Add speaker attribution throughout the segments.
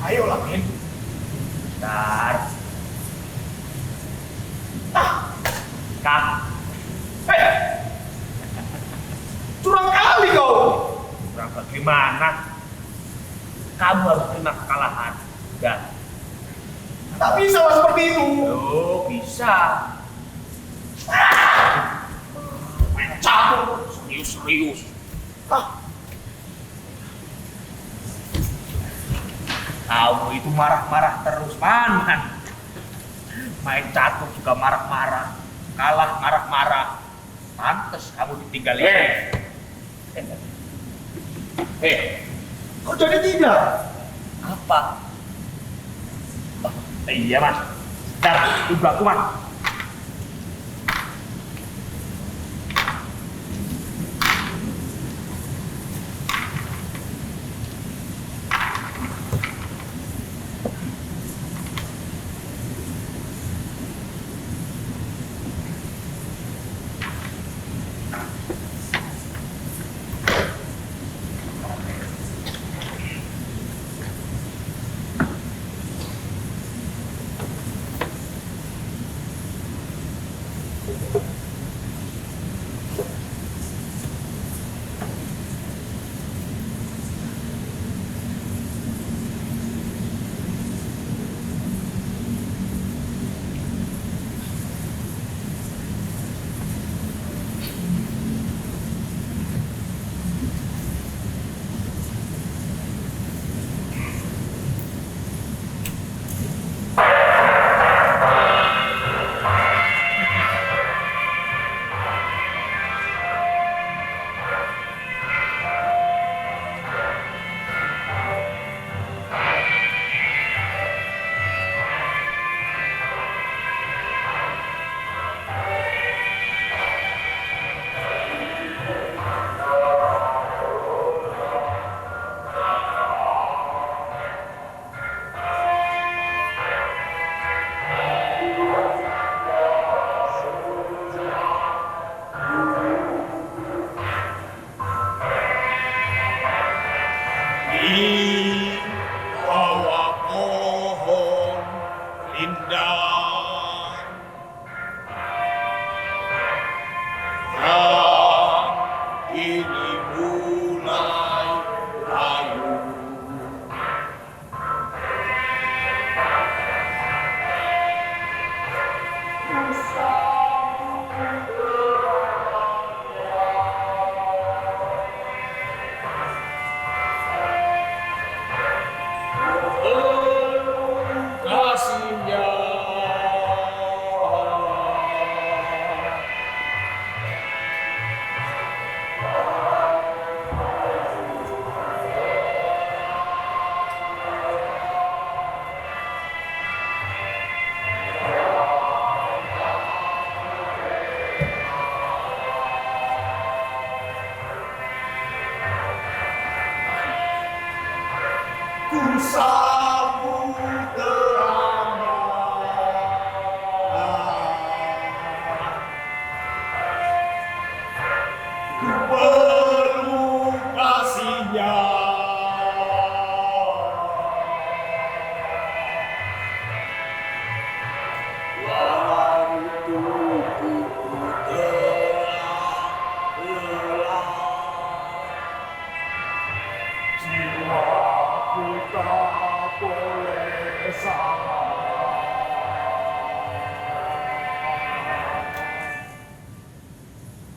Speaker 1: Ayolah, Min.
Speaker 2: Bentar. Kak.
Speaker 1: Hei! Curang kali kau.
Speaker 2: Kurang bagaimana? Kamu harus terima kekalahan. Udah.
Speaker 1: Tak bisa lah seperti itu.
Speaker 2: Oh, bisa.
Speaker 1: Main catur.
Speaker 2: Serius-serius. Kamu itu marah-marah terus, Man. Main catur juga marah-marah. Kalah marah-marah. Pantes kamu ditinggalin.
Speaker 1: Kok jadi tidak?
Speaker 2: Apa? Iya, Mas. Bentar, tunggu aku, Mas.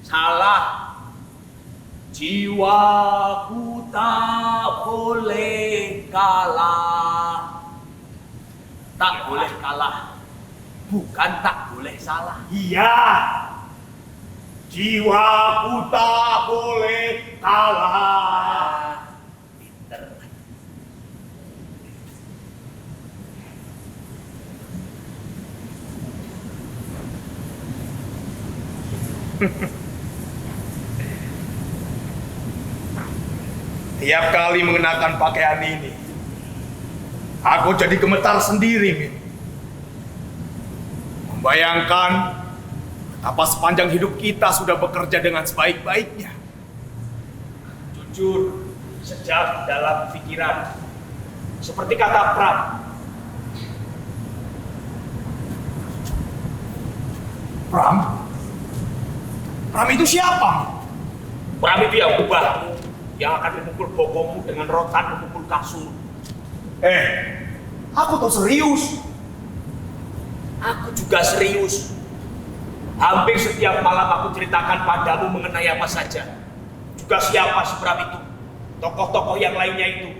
Speaker 2: Salah. Jiwaku tak boleh kalah. Tak boleh kalah. Bukan tak boleh salah.
Speaker 1: Iya. Jiwaku tak boleh kalah.
Speaker 2: Pinter.
Speaker 1: Tiap kali mengenakan pakaian ini, aku jadi gemetar sendiri, Min. Membayangkan betapa sepanjang hidup kita sudah bekerja dengan sebaik-baiknya.
Speaker 2: Jujur, sejak dalam pikiran. Seperti kata Pram.
Speaker 1: Pram? Pram itu siapa?
Speaker 2: Pram itu yang ubahmu, yang akan memukul bokongmu dengan rotan memukul kasur.
Speaker 1: Aku tuh serius.
Speaker 2: Aku juga serius. Hampir setiap malam aku ceritakan padamu mengenai apa saja. Juga siapa si Pram itu, tokoh-tokoh yang lainnya itu.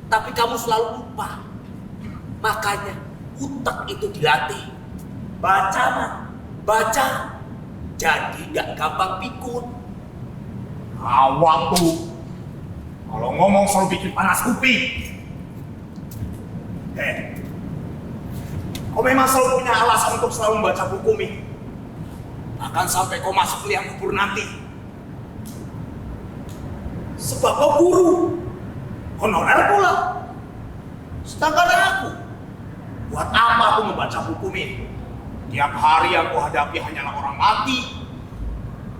Speaker 2: Tapi kamu selalu lupa. Makanya otak itu dilatih. Baca, Man. Baca. Jadi gak gampang pikun.
Speaker 1: Awak tuh. Kalau ngomong selalu bikin panas kuping. Kau memang selalu punya alasan untuk selalu membaca buku, Mi. Bahkan sampai kau masuk liang kubur nanti. Sebab kau guru. Honorer pula. Sedangkan aku, buat apa aku membaca buku, Mi? Tiap hari yang aku hadapi hanyalah orang mati.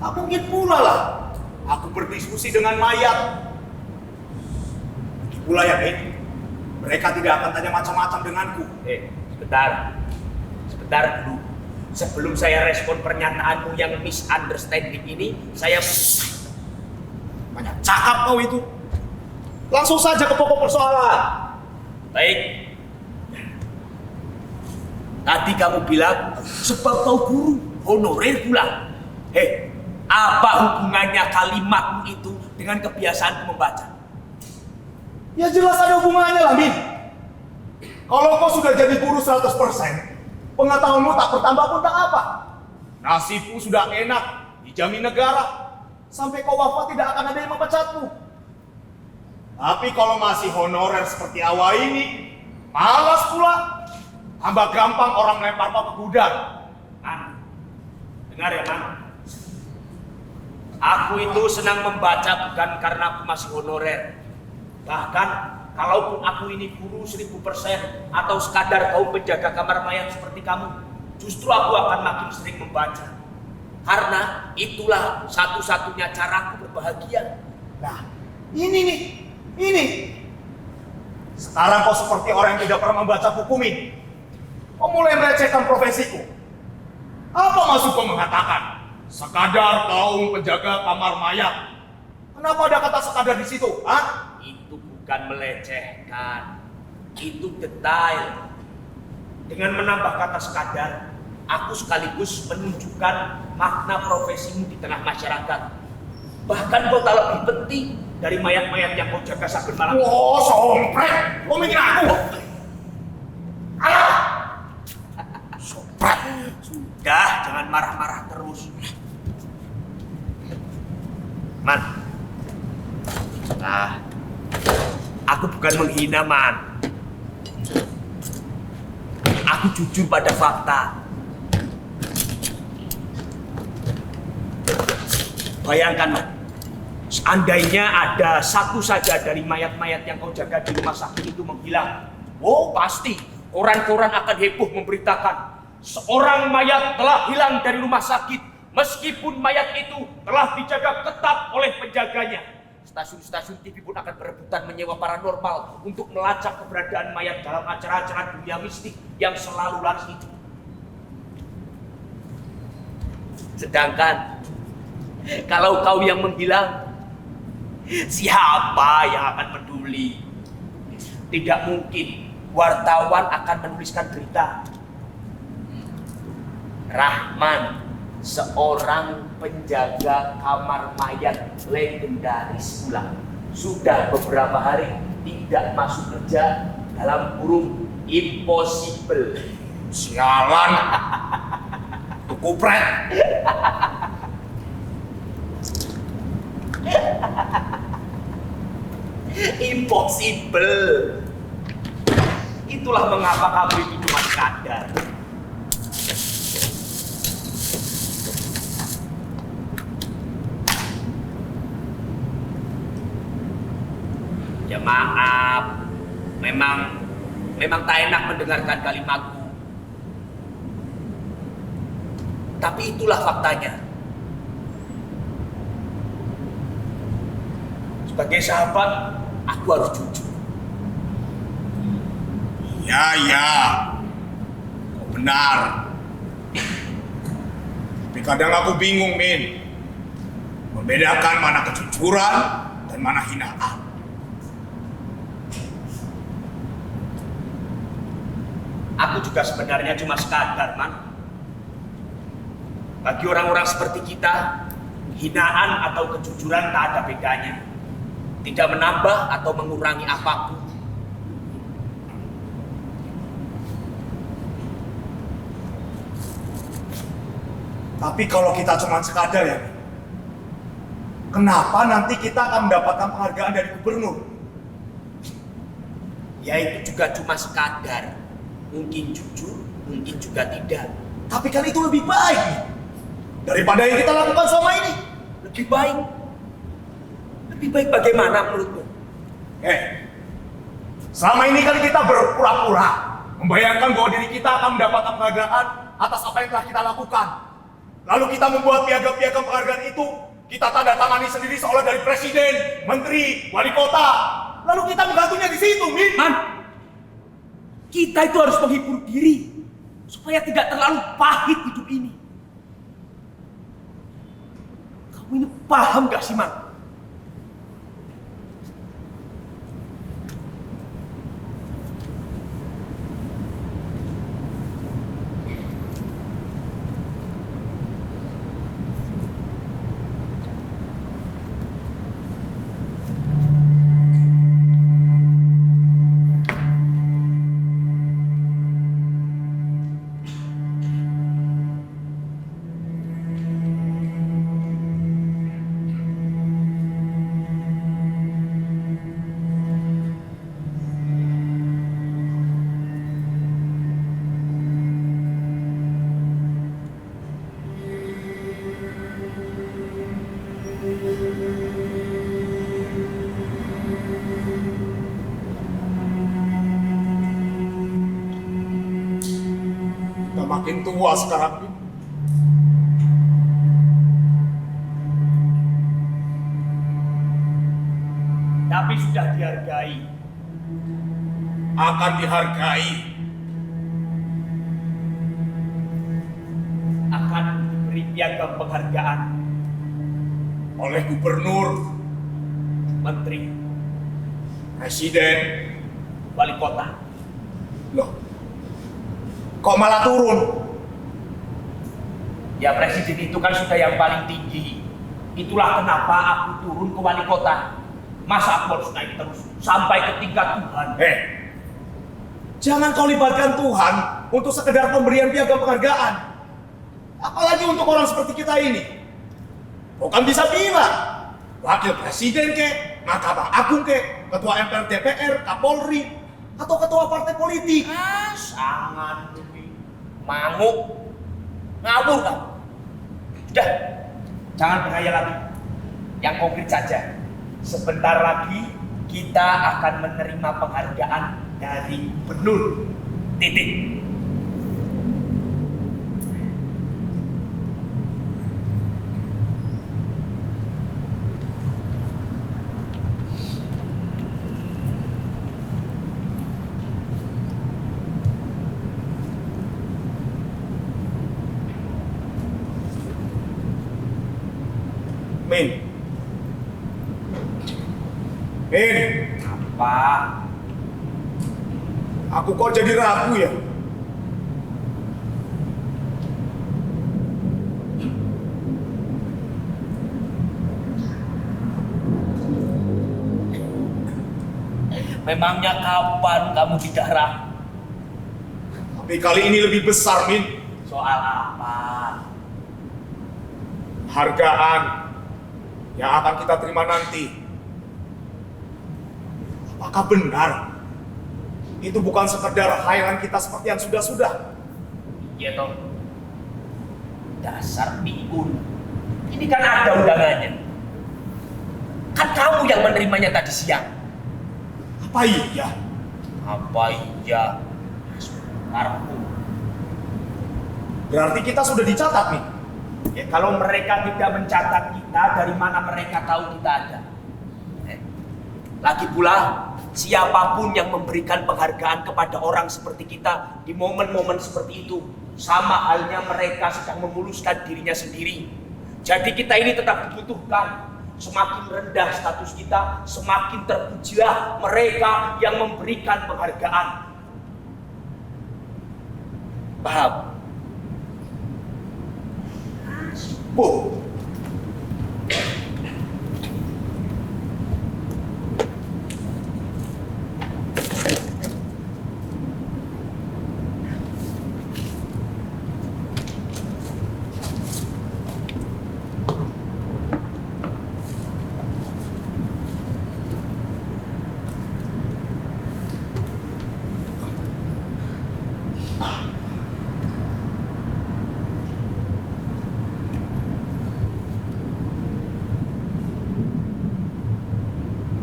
Speaker 1: Tak mungkin pula lah aku berdiskusi dengan mayat. Lagi pula ya, Mi, mereka tidak akan tanya macam-macam denganku.
Speaker 2: Sebentar dulu. Sebelum saya respon pernyataanmu yang misunderstanding ini, saya...
Speaker 1: Banyak cakap kau itu. Langsung saja ke pokok persoalan.
Speaker 2: Baik. Tadi kamu bilang, sebab kau guru, honorer pula. Apa hubungannya kalimatmu itu dengan kebiasaanku membaca?
Speaker 1: Ya jelas ada hubungannya lah, Min. Kalau kau sudah jadi guru 100%, pengetahuanmu tak bertambah pun tak apa. Nasibmu sudah enak, dijamin negara. Sampai kau wafat tidak akan ada yang memecatmu. Tapi kalau masih honorer seperti awal ini, malas pula. Tambah gampang orang melempar kau ke gudang.
Speaker 2: Man, dengar ya, Man. Aku itu senang membaca bukan karena aku masih honorer. Bahkan, kalaupun aku ini guru 1000% atau sekadar kaum penjaga kamar mayat seperti kamu, justru aku akan makin sering membaca. Karena itulah satu-satunya caraku berbahagia.
Speaker 1: Nah, ini. Sekarang kau seperti orang yang tidak pernah membaca buku, Min. Kau mulai melecehkan profesiku. Apa maksud kau mengatakan sekadar kaum penjaga kamar mayat? Kenapa ada kata sekadar di situ?
Speaker 2: Itu bukan melecehkan, itu detail. Dengan menambah kata sekadar, aku sekaligus menunjukkan makna profesimu di tengah masyarakat. Bahkan kau tak lebih penting dari mayat-mayat yang kau jaga saben malam.
Speaker 1: Wah, sompret! Kau mikir aku? Sompret!
Speaker 2: Sudah, jangan marah-marah terus. Man, aku bukan menghina, Man. Aku jujur pada fakta. Bayangkan, Man, seandainya ada satu saja dari mayat-mayat yang kau jaga di rumah sakit itu menghilang, pasti koran-koran akan heboh memberitakan seorang mayat telah hilang dari rumah sakit. Meskipun mayat itu telah dijaga ketat oleh penjaganya. Stasiun-stasiun TV pun akan berebutan menyewa paranormal untuk melacak keberadaan mayat dalam acara-acara dunia mistik yang selalu laris itu. Sedangkan kalau kau yang menghilang, siapa yang akan peduli? Tidak mungkin wartawan akan menuliskan berita. Rahman, seorang penjaga kamar mayat legendaris pula, sudah beberapa hari tidak masuk kerja, dalam kurung impossible.
Speaker 1: Sialan! Kupret!
Speaker 2: Impossible. Itulah mengapa kamu itu cuma sekadar. Ya maaf, memang tak enak mendengarkan kalimatku. Tapi itulah faktanya. Sebagai sahabat, aku harus jujur.
Speaker 1: Ya, kau benar. Tapi kadang aku bingung, Min. Membedakan mana kejujuran dan mana hinaan.
Speaker 2: Aku juga sebenarnya cuma sekadar, Man. Bagi orang-orang seperti kita, hinaan atau kejujuran tak ada bedanya. Tidak menambah atau mengurangi apapun.
Speaker 1: Tapi kalau kita cuma sekadar ya, kenapa nanti kita akan mendapatkan penghargaan dari gubernur?
Speaker 2: Ya itu juga cuma sekadar. Mungkin jujur, mungkin juga tidak.
Speaker 1: Tapi kan itu lebih baik nih, daripada yang kita lakukan selama ini.
Speaker 2: Lebih baik? Lebih baik bagaimana menurutmu?
Speaker 1: Selama ini kan kita berpura-pura membayangkan bahwa diri kita akan mendapatkan penghargaan atas apa yang telah kita lakukan. Lalu kita membuat piagam-piagam penghargaan itu, kita tanda tangani sendiri seolah dari presiden, menteri, wali kota. Lalu kita menggantungnya di situ, Min.
Speaker 2: Man, kita itu harus menghibur diri supaya tidak terlalu pahit hidup ini. Kamu ini paham gak sih, Man?
Speaker 1: Makin tua sekarang, Min.
Speaker 2: Tapi sudah dihargai.
Speaker 1: Akan dihargai.
Speaker 2: Akan diberi piagam penghargaan
Speaker 1: Oleh gubernur,
Speaker 2: menteri,
Speaker 1: presiden.
Speaker 2: wali kota.
Speaker 1: Loh, kok malah turun?
Speaker 2: Ya presiden itu kan sudah yang paling tinggi. Itulah kenapa aku turun ke wali kota. Masa aku harus naik terus sampai ke tingkat Tuhan?
Speaker 1: Jangan kau libatkan Tuhan untuk sekedar pemberian piagam penghargaan. Apalagi untuk orang seperti kita ini. Bukan bisa bilang wakil presiden ke, Mahkamah Agung ke, ketua MPR DPR, Kapolri, atau ketua partai politik.
Speaker 2: Sangat manguk, ngawur kamu. Sudah, jangan berhayal lagi. Yang konkret saja. Sebentar lagi kita akan menerima penghargaan dari gubernur. Titik.
Speaker 1: Min.
Speaker 2: Apa?
Speaker 1: Aku kok jadi ragu ya?
Speaker 2: Memangnya kapan kamu tidak ragu?
Speaker 1: Tapi kali ini lebih besar, Min.
Speaker 2: Soal apa?
Speaker 1: Hargaan yang akan kita terima nanti. Apakah benar itu bukan sekedar khayalan kita seperti yang sudah-sudah?
Speaker 2: Iya toh. Dasar pikun. Ini kan ada undangannya. Kan kamu yang menerimanya tadi siang.
Speaker 1: Apa iya?
Speaker 2: Apa iya? Sebentarku.
Speaker 1: Berarti kita sudah dicatat nih.
Speaker 2: Ya kalau mereka tidak mencatat kita, dari mana mereka tahu kita ada? Lagi pula, siapapun yang memberikan penghargaan kepada orang seperti kita di momen-momen seperti itu, sama halnya mereka sedang memuluskan dirinya sendiri. Jadi kita ini tetap dibutuhkan. Semakin rendah status kita, semakin terpujilah mereka yang memberikan penghargaan. Paham?
Speaker 1: Bu,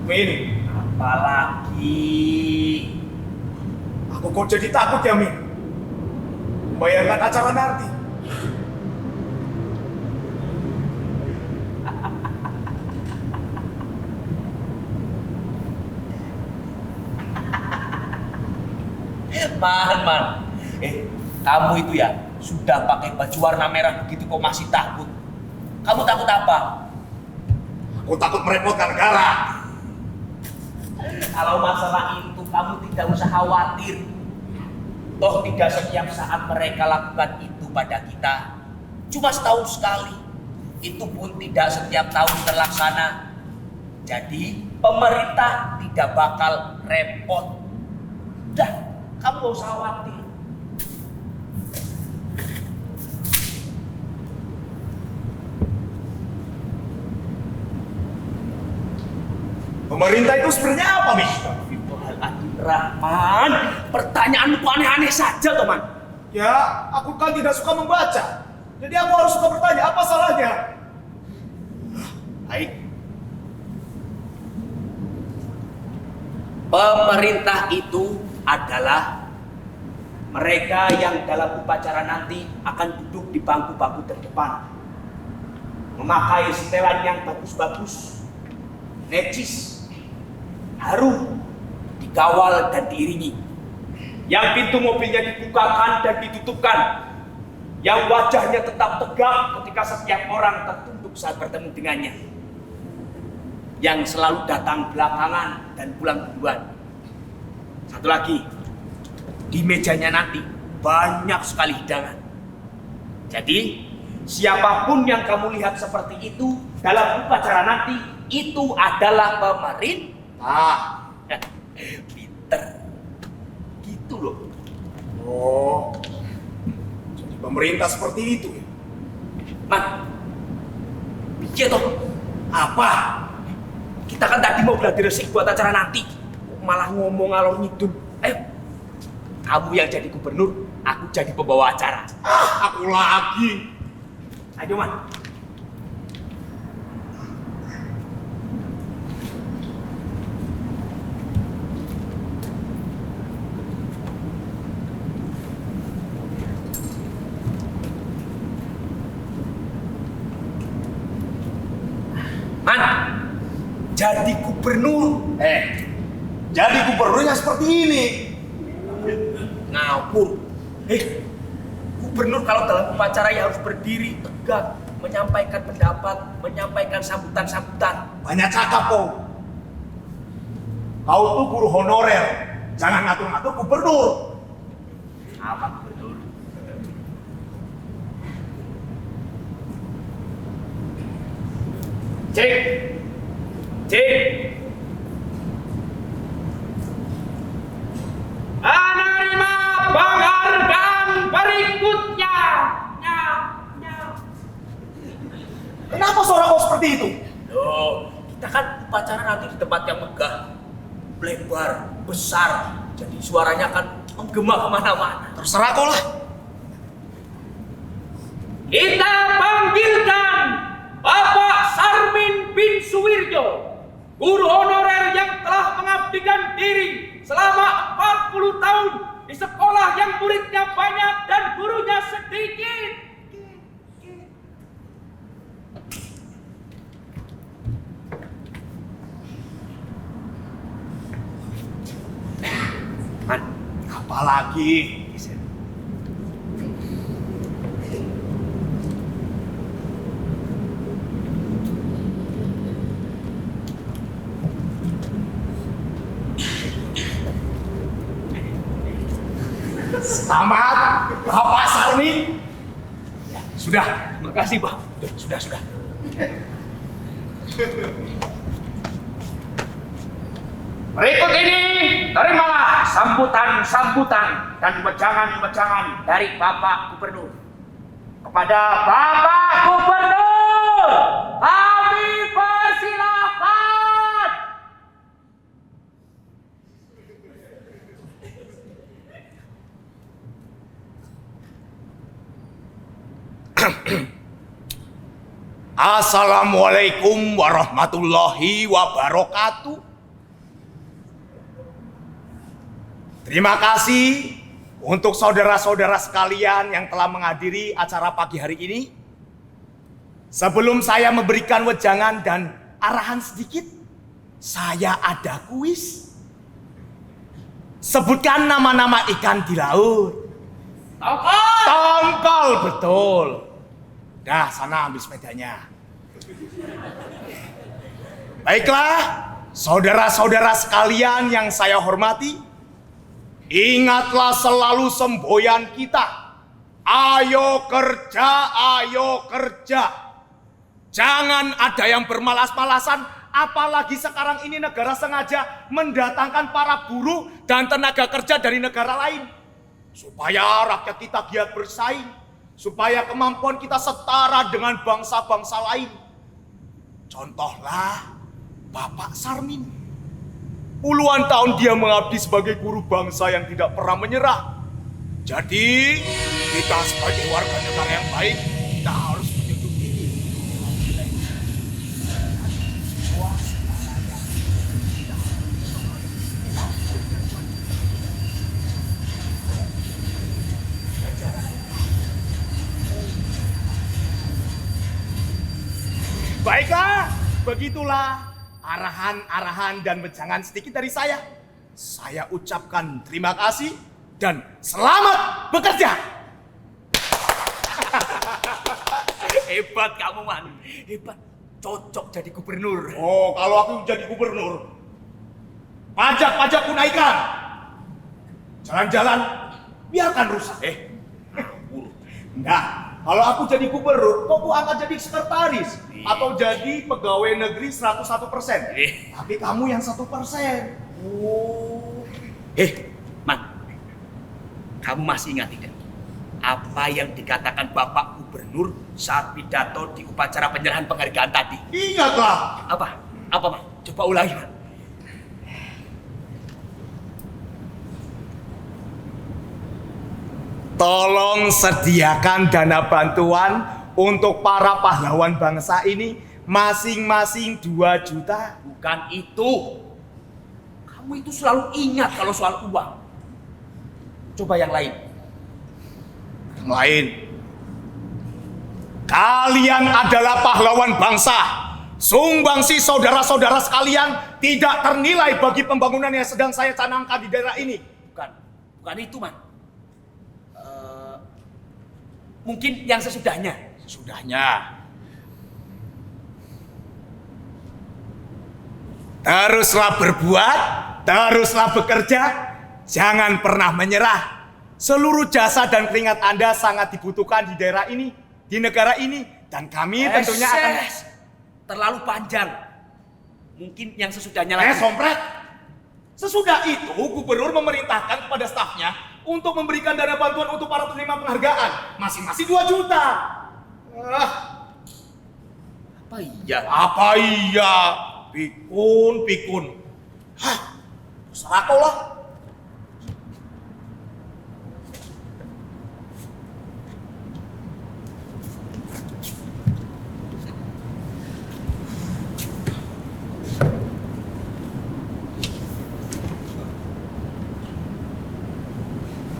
Speaker 1: Min,
Speaker 2: Apalagi?
Speaker 1: aku kok jadi takut ya, Min? Membayangkan acara nanti.
Speaker 2: Man. Kamu itu ya sudah pakai baju warna merah begitu kok masih takut. Kamu takut apa?
Speaker 1: Aku takut merepotkan negara.
Speaker 2: Kalau masalah itu kamu tidak usah khawatir. Toh tidak setiap saat mereka lakukan itu pada kita. Cuma setahun sekali. Itu pun tidak setiap tahun terlaksana. Jadi pemerintah tidak bakal repot. Udah, kamu gak usah khawatir.
Speaker 1: Pemerintah itu sebenarnya apa, Min?
Speaker 2: Astagfirullahaladzim, Rahman. Pertanyaanmu kok aneh-aneh saja, teman.
Speaker 1: Ya, aku kan tidak suka membaca. Jadi aku harus suka bertanya, apa salahnya?
Speaker 2: Baik. Pemerintah itu adalah mereka yang dalam upacara nanti akan duduk di bangku-bangku terdepan. Memakai setelan yang bagus-bagus, necis, harum, dikawal dan diiringi. Yang pintu mobilnya dibukakan dan ditutupkan. Yang wajahnya tetap tegak ketika setiap orang tertunduk saat bertemu dengannya. Yang selalu datang belakangan dan pulang duluan. Satu lagi, di mejanya nanti banyak sekali hidangan. Jadi, siapapun yang kamu lihat seperti itu dalam upacara nanti, itu adalah pemerintah. Pinter. Gitu loh.
Speaker 1: Oh, jadi pemerintah seperti itu ya?
Speaker 2: Man, iya toh. Apa? Kita kan tadi mau gladi resik buat acara nanti. Kok malah ngomong ngalor ngidul. Ayo, kamu yang jadi gubernur, aku jadi pembawa acara.
Speaker 1: Aku lagi.
Speaker 2: Ayo, Man. Man, jadi gubernur.
Speaker 1: Jadi gubernurnya seperti ini.
Speaker 2: Ngawur. Gubernur kalau dalam upacara ya harus berdiri tegak, menyampaikan pendapat, menyampaikan sambutan-sambutan.
Speaker 1: Banyak cakap kok. Kau tuh guru honorer. Jangan ngatur-ngatur gubernur.
Speaker 2: Apa gubernur? Cek. Menerima penghargaan berikutnya.
Speaker 1: Kenapa suara kau seperti itu?
Speaker 2: Loh, kita kan upacara nanti di tempat yang megah, lebar, besar. Jadi suaranya akan menggema kemana-mana.
Speaker 1: Terserah kau lah.
Speaker 2: Kita panggilkan Bapak Sarmin bin Suwirjo, guru honorer yang telah mengabdikan diri selama 40 tahun di sekolah yang muridnya banyak dan gurunya sedikit.
Speaker 1: Apalagi selamat Bapak Sarmin.
Speaker 2: Sudah, makasih Pak. Sudah. Berikut ini terimalah sambutan dan wejangan dari Bapak Gubernur. Kepada Bapak Gubernur, kami persilakan.
Speaker 1: Assalamualaikum warahmatullahi wabarakatuh. Terima kasih untuk saudara-saudara sekalian yang telah menghadiri acara pagi hari ini. Sebelum saya memberikan wejangan dan arahan sedikit, saya ada kuis. Sebutkan nama-nama ikan di laut. Tongkol, betul. Dah, sana ambil sepedanya. Baiklah, saudara-saudara sekalian yang saya hormati, ingatlah selalu semboyan kita. Ayo kerja, ayo kerja. Jangan ada yang bermalas-malasan, apalagi sekarang ini negara sengaja mendatangkan para buruh dan tenaga kerja dari negara lain. Supaya rakyat kita giat bersaing, supaya kemampuan kita setara dengan bangsa-bangsa lain. Contohlah Bapak Sarmin. Puluhan tahun dia mengabdi sebagai guru bangsa yang tidak pernah menyerah. Jadi, kita sebagai warga negara yang baik, kita harus menjunjung tinggi. Baiklah, begitulah arahan-arahan dan wejangan sedikit dari saya. Saya ucapkan terima kasih dan selamat bekerja.
Speaker 2: Hebat kamu, Man. Hebat. Cocok jadi gubernur.
Speaker 1: Oh, kalau aku jadi gubernur, pajak-pajak ku naikkan. Jalan-jalan biarkan rusak. Nah, kalau aku jadi gubernur, kok ku angkat jadi sekretaris atau jadi pegawai negeri 101%. Tapi kamu yang 1%. Oh.
Speaker 2: Man. Kamu masih ingat tidak? Apa yang dikatakan Bapak Gubernur saat pidato di upacara penyerahan penghargaan tadi?
Speaker 1: Ingatlah.
Speaker 2: Apa? Apa, Man? Coba ulangi, Man.
Speaker 1: Tolong sediakan dana bantuan untuk para pahlawan bangsa ini masing-masing 2 juta.
Speaker 2: Bukan itu. Kamu itu selalu ingat kalau soal uang. Coba yang lain.
Speaker 1: Yang lain. Kalian adalah pahlawan bangsa. Sumbangsi saudara-saudara sekalian tidak ternilai bagi pembangunan yang sedang saya canangkan di daerah ini.
Speaker 2: Bukan itu, Man. Mungkin yang sesudahnya.
Speaker 1: Sesudahnya. Teruslah berbuat, teruslah bekerja, jangan pernah menyerah. Seluruh jasa dan keringat Anda sangat dibutuhkan di daerah ini, di negara ini, dan kami tentunya akan...
Speaker 2: Terlalu panjang. Mungkin yang sesudahnya lagi.
Speaker 1: Sompret. Sesudah itu, gubernur memerintahkan kepada stafnya untuk memberikan dana bantuan untuk para penerima penghargaan. Masing-masing 2 juta.
Speaker 2: Apa iya?
Speaker 1: Apa iya? Pikun. Hah, terserah kau lah.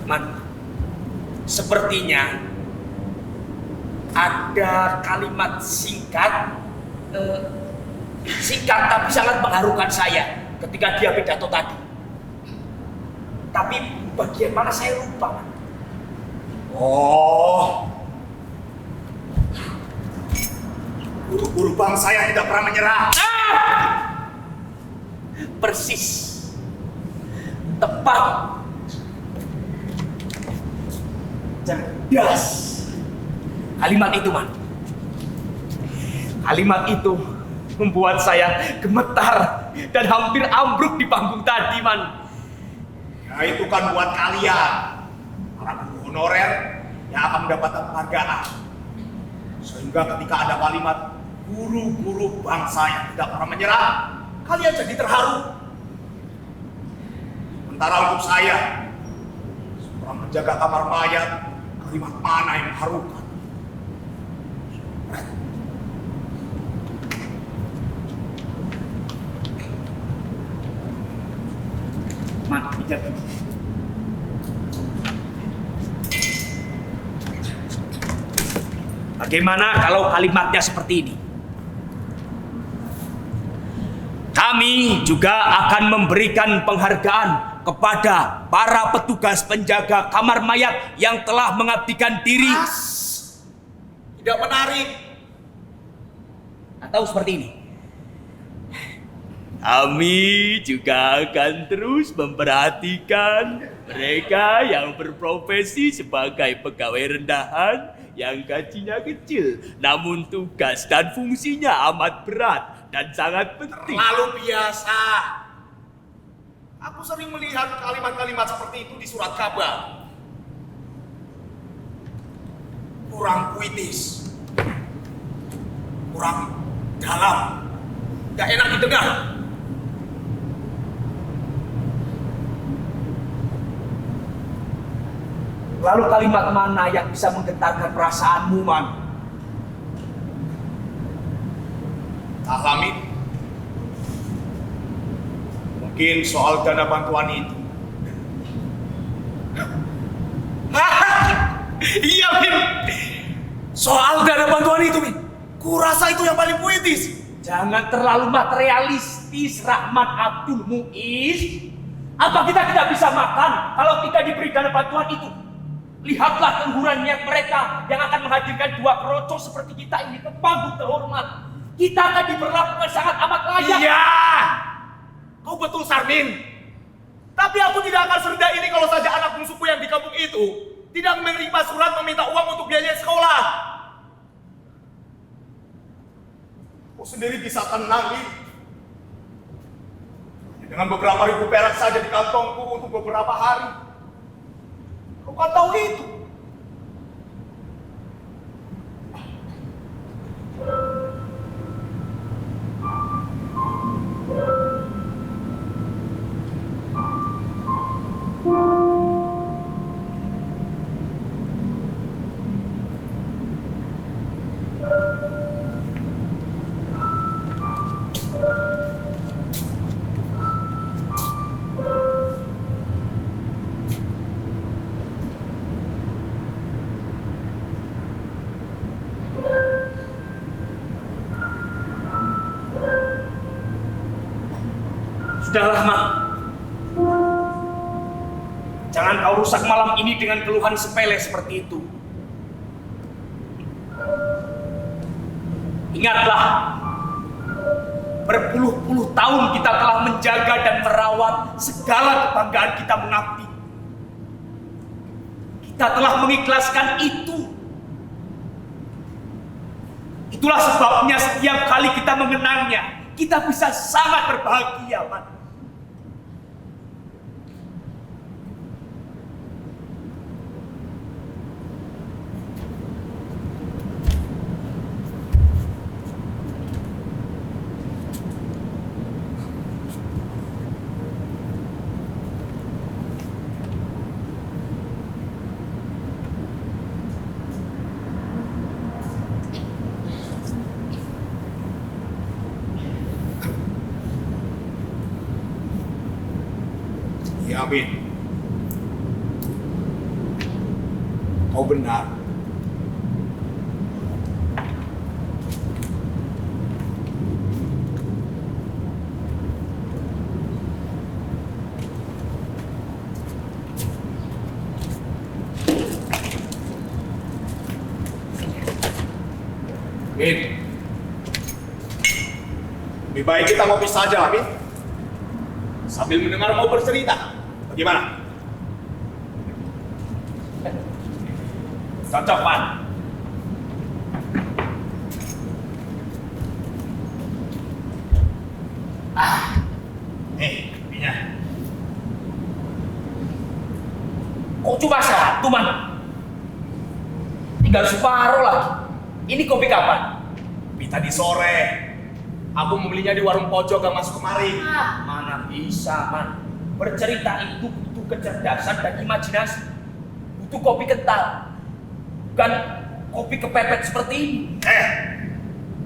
Speaker 2: Man, sepertinya ada kalimat singkat tapi sangat mengharukan saya ketika dia pidato tadi. Tapi bagian mana saya lupa.
Speaker 1: Oh, guru-guru bangsa yang tidak pernah menyerah.
Speaker 2: Persis. Tepat. Cerdas. Kalimat itu, Man. Kalimat itu membuat saya gemetar dan hampir ambruk di panggung tadi, Man.
Speaker 1: Ya itu kan buat kalian, para guru honorer yang akan mendapatkan penghargaan. Sehingga ketika ada kalimat guru-guru bangsa yang tidak pernah menyerah, kalian jadi terharu. Sementara untuk saya, seorang penjaga kamar mayat, kalimat mana yang mengharukan?
Speaker 2: Man, bijak. Bagaimana kalau kalimatnya seperti ini? Kami juga akan memberikan penghargaan kepada para petugas penjaga kamar mayat yang telah mengabdikan diri.
Speaker 1: Tidak menarik.
Speaker 2: Atau seperti ini. Kami juga akan terus memperhatikan mereka yang berprofesi sebagai pegawai rendahan yang gajinya kecil, namun tugas dan fungsinya amat berat dan sangat penting.
Speaker 1: Terlalu biasa. Aku sering melihat kalimat-kalimat seperti itu di surat kabar. Kurang puitis, kurang dalam, gak enak didengar.
Speaker 2: Lalu kalimat mana yang bisa menggetarkan perasaanmu, Man?
Speaker 1: Amin. Mungkin soal dana bantuan itu. Iya, Min. Soal dana bantuan itu, Min. Kurasa itu yang paling puitis.
Speaker 2: Jangan terlalu materialistis, Rahmat Abdul Muiz. Apa kita tidak bisa makan kalau tidak diberi dana bantuan itu? Lihatlah keluhurannya mereka yang akan menghadirkan dua kroco seperti kita ini ke panggung terhormat. Kita akan diperlakukan sangat amat layak.
Speaker 1: Iya, kau betul, Sarmin. Tapi aku tidak akan serendah ini kalau saja anak bungsuku yang di kampung itu tidak menerima surat meminta uang untuk biaya sekolah. Kau sendiri bisa tenang, Min. Dengan beberapa ribu perak saja di kantongku untuk beberapa hari. Kau kan tahu itu.
Speaker 2: Sudahlah, Mak. Jangan kau rusak malam ini dengan keluhan sepele seperti itu. Ingatlah, berpuluh-puluh tahun kita telah menjaga dan merawat segala kebanggaan kita mengabdi. Kita telah mengikhlaskan itu. Itulah sebabnya setiap kali kita mengenangnya, kita bisa sangat berbahagia, Man.
Speaker 1: Ya, Min. Kau benar. baik kita ngopi saja, Lamin. Sambil mendengar kau bercerita. Bagaimana?
Speaker 2: Cocok, Man.
Speaker 1: Nih, kopinya.
Speaker 2: Kok cuma satu, Man? Tinggal separuh lagi. Ini kopi kapan?
Speaker 1: Kopi tadi sore. Aku membelinya di warung pojok yang masuk kemari.
Speaker 2: Mana bisa, Man? Bercerita itu butuh kecerdasan dan imajinasi. Butuh kopi kental. Bukan kopi kepepet seperti ini.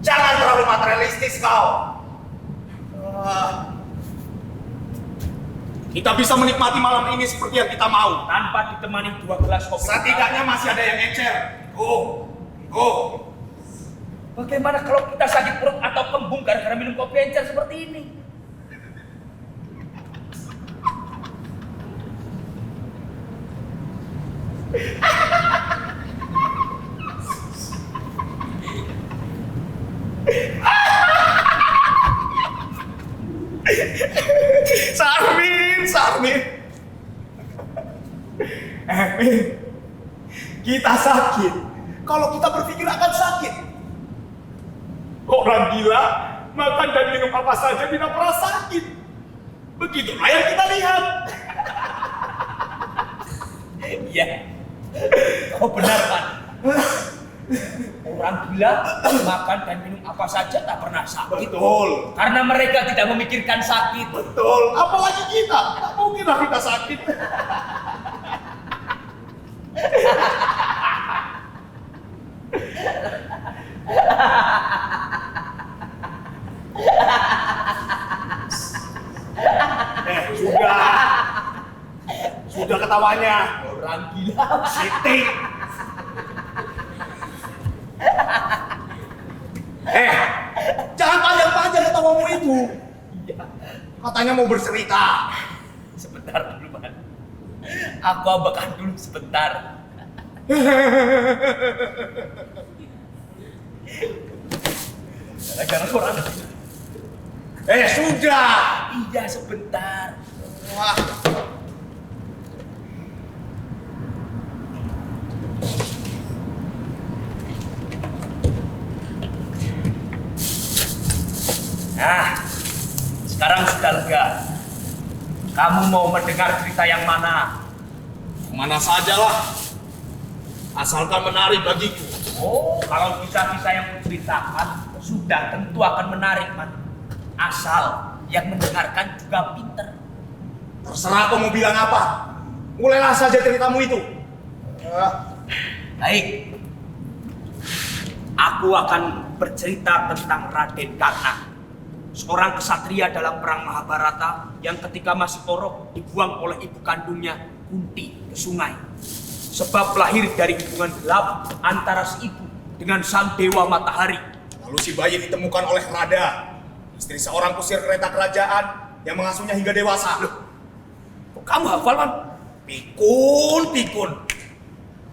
Speaker 1: Jangan terlalu materialistis kau. Kita bisa menikmati malam ini seperti yang kita mau.
Speaker 2: Tanpa ditemani 2 gelas kopi
Speaker 1: Setidaknya masih ada yang encer. Go.
Speaker 2: Bagaimana kalau kita sakit perut atau kembung gara-gara minum kopi encer seperti ini?
Speaker 1: Sarmin. Min, kita sakit. Kalau kita berpikir akan sakit. Orang gila, makan dan minum apa saja tidak pernah sakit. Begitulah yang kita lihat.
Speaker 2: Iya. Kau benar, Pak. Orang gila makan dan minum apa saja tak pernah sakit.
Speaker 1: Betul.
Speaker 2: Karena mereka tidak memikirkan sakit.
Speaker 1: Betul. Apalagi kita. Tak mungkinlah kita sakit. Sudah ketawanya.
Speaker 2: Orang gila.
Speaker 1: Siti. Jangan panjang-panjang ketawamu itu.
Speaker 2: Iya.
Speaker 1: Katanya mau bercerita.
Speaker 2: Sebentar dulu, Man. Aku abakan dulu sebentar. Gara-gara orang.
Speaker 1: Sudah.
Speaker 2: Iya, sebentar.
Speaker 1: Wah.
Speaker 2: Nah, sekarang sudah lega. Kamu mau mendengar cerita yang mana?
Speaker 1: Mana sajalah. Asalkan menarik bagiku.
Speaker 2: Oh, kalau kisah-kisah yang menceritakan sudah tentu akan menarik, Man. Asal yang mendengarkan juga pinter.
Speaker 1: Terserah kau mau bilang apa. Mulailah saja ceritamu itu.
Speaker 2: Baik. Aku akan bercerita tentang Raden Karna, seorang kesatria dalam perang Mahabharata yang ketika masih orok dibuang oleh ibu kandungnya Kunti ke sungai. Sebab lahir dari hubungan gelap antara si ibu dengan sang dewa matahari.
Speaker 1: Lalu si bayi ditemukan oleh Rada, istri seorang kusir kereta kerajaan yang mengasuhnya hingga dewasa.
Speaker 2: Loh, kok kamu hafal, Man?
Speaker 1: Pikun.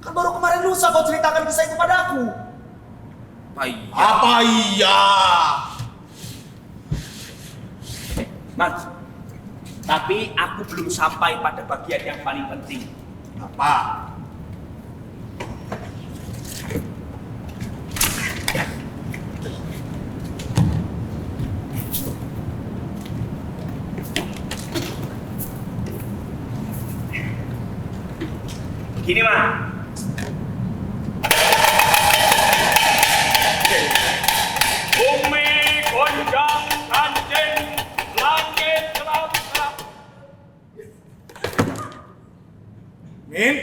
Speaker 1: Kan baru kemarin lusa kau ceritakan kisah itu padaku. Apa iya?
Speaker 2: Mas, tapi aku belum sampai pada bagian yang paling penting.
Speaker 1: Apa?
Speaker 2: Gini, Man. Bumi gonjang ganjing, langit gelap-gelap.
Speaker 1: Min?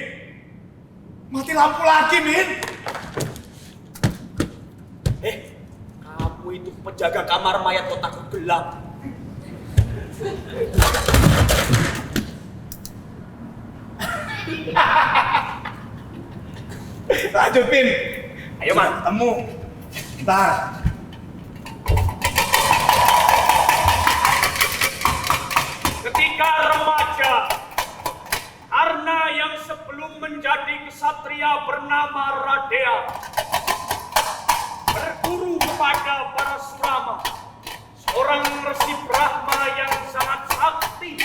Speaker 1: Mati lampu lagi, Min?
Speaker 2: Kamu itu penjaga kamar mayat kotakku gelap.
Speaker 1: Lanjut, Min.
Speaker 2: Ayo, Man.
Speaker 1: Ketemu. Bentar.
Speaker 2: Ketika remaja, Karna yang sebelum menjadi kesatria bernama Radea berguru kepada Parasurama, seorang Resi Brahma yang sangat sakti,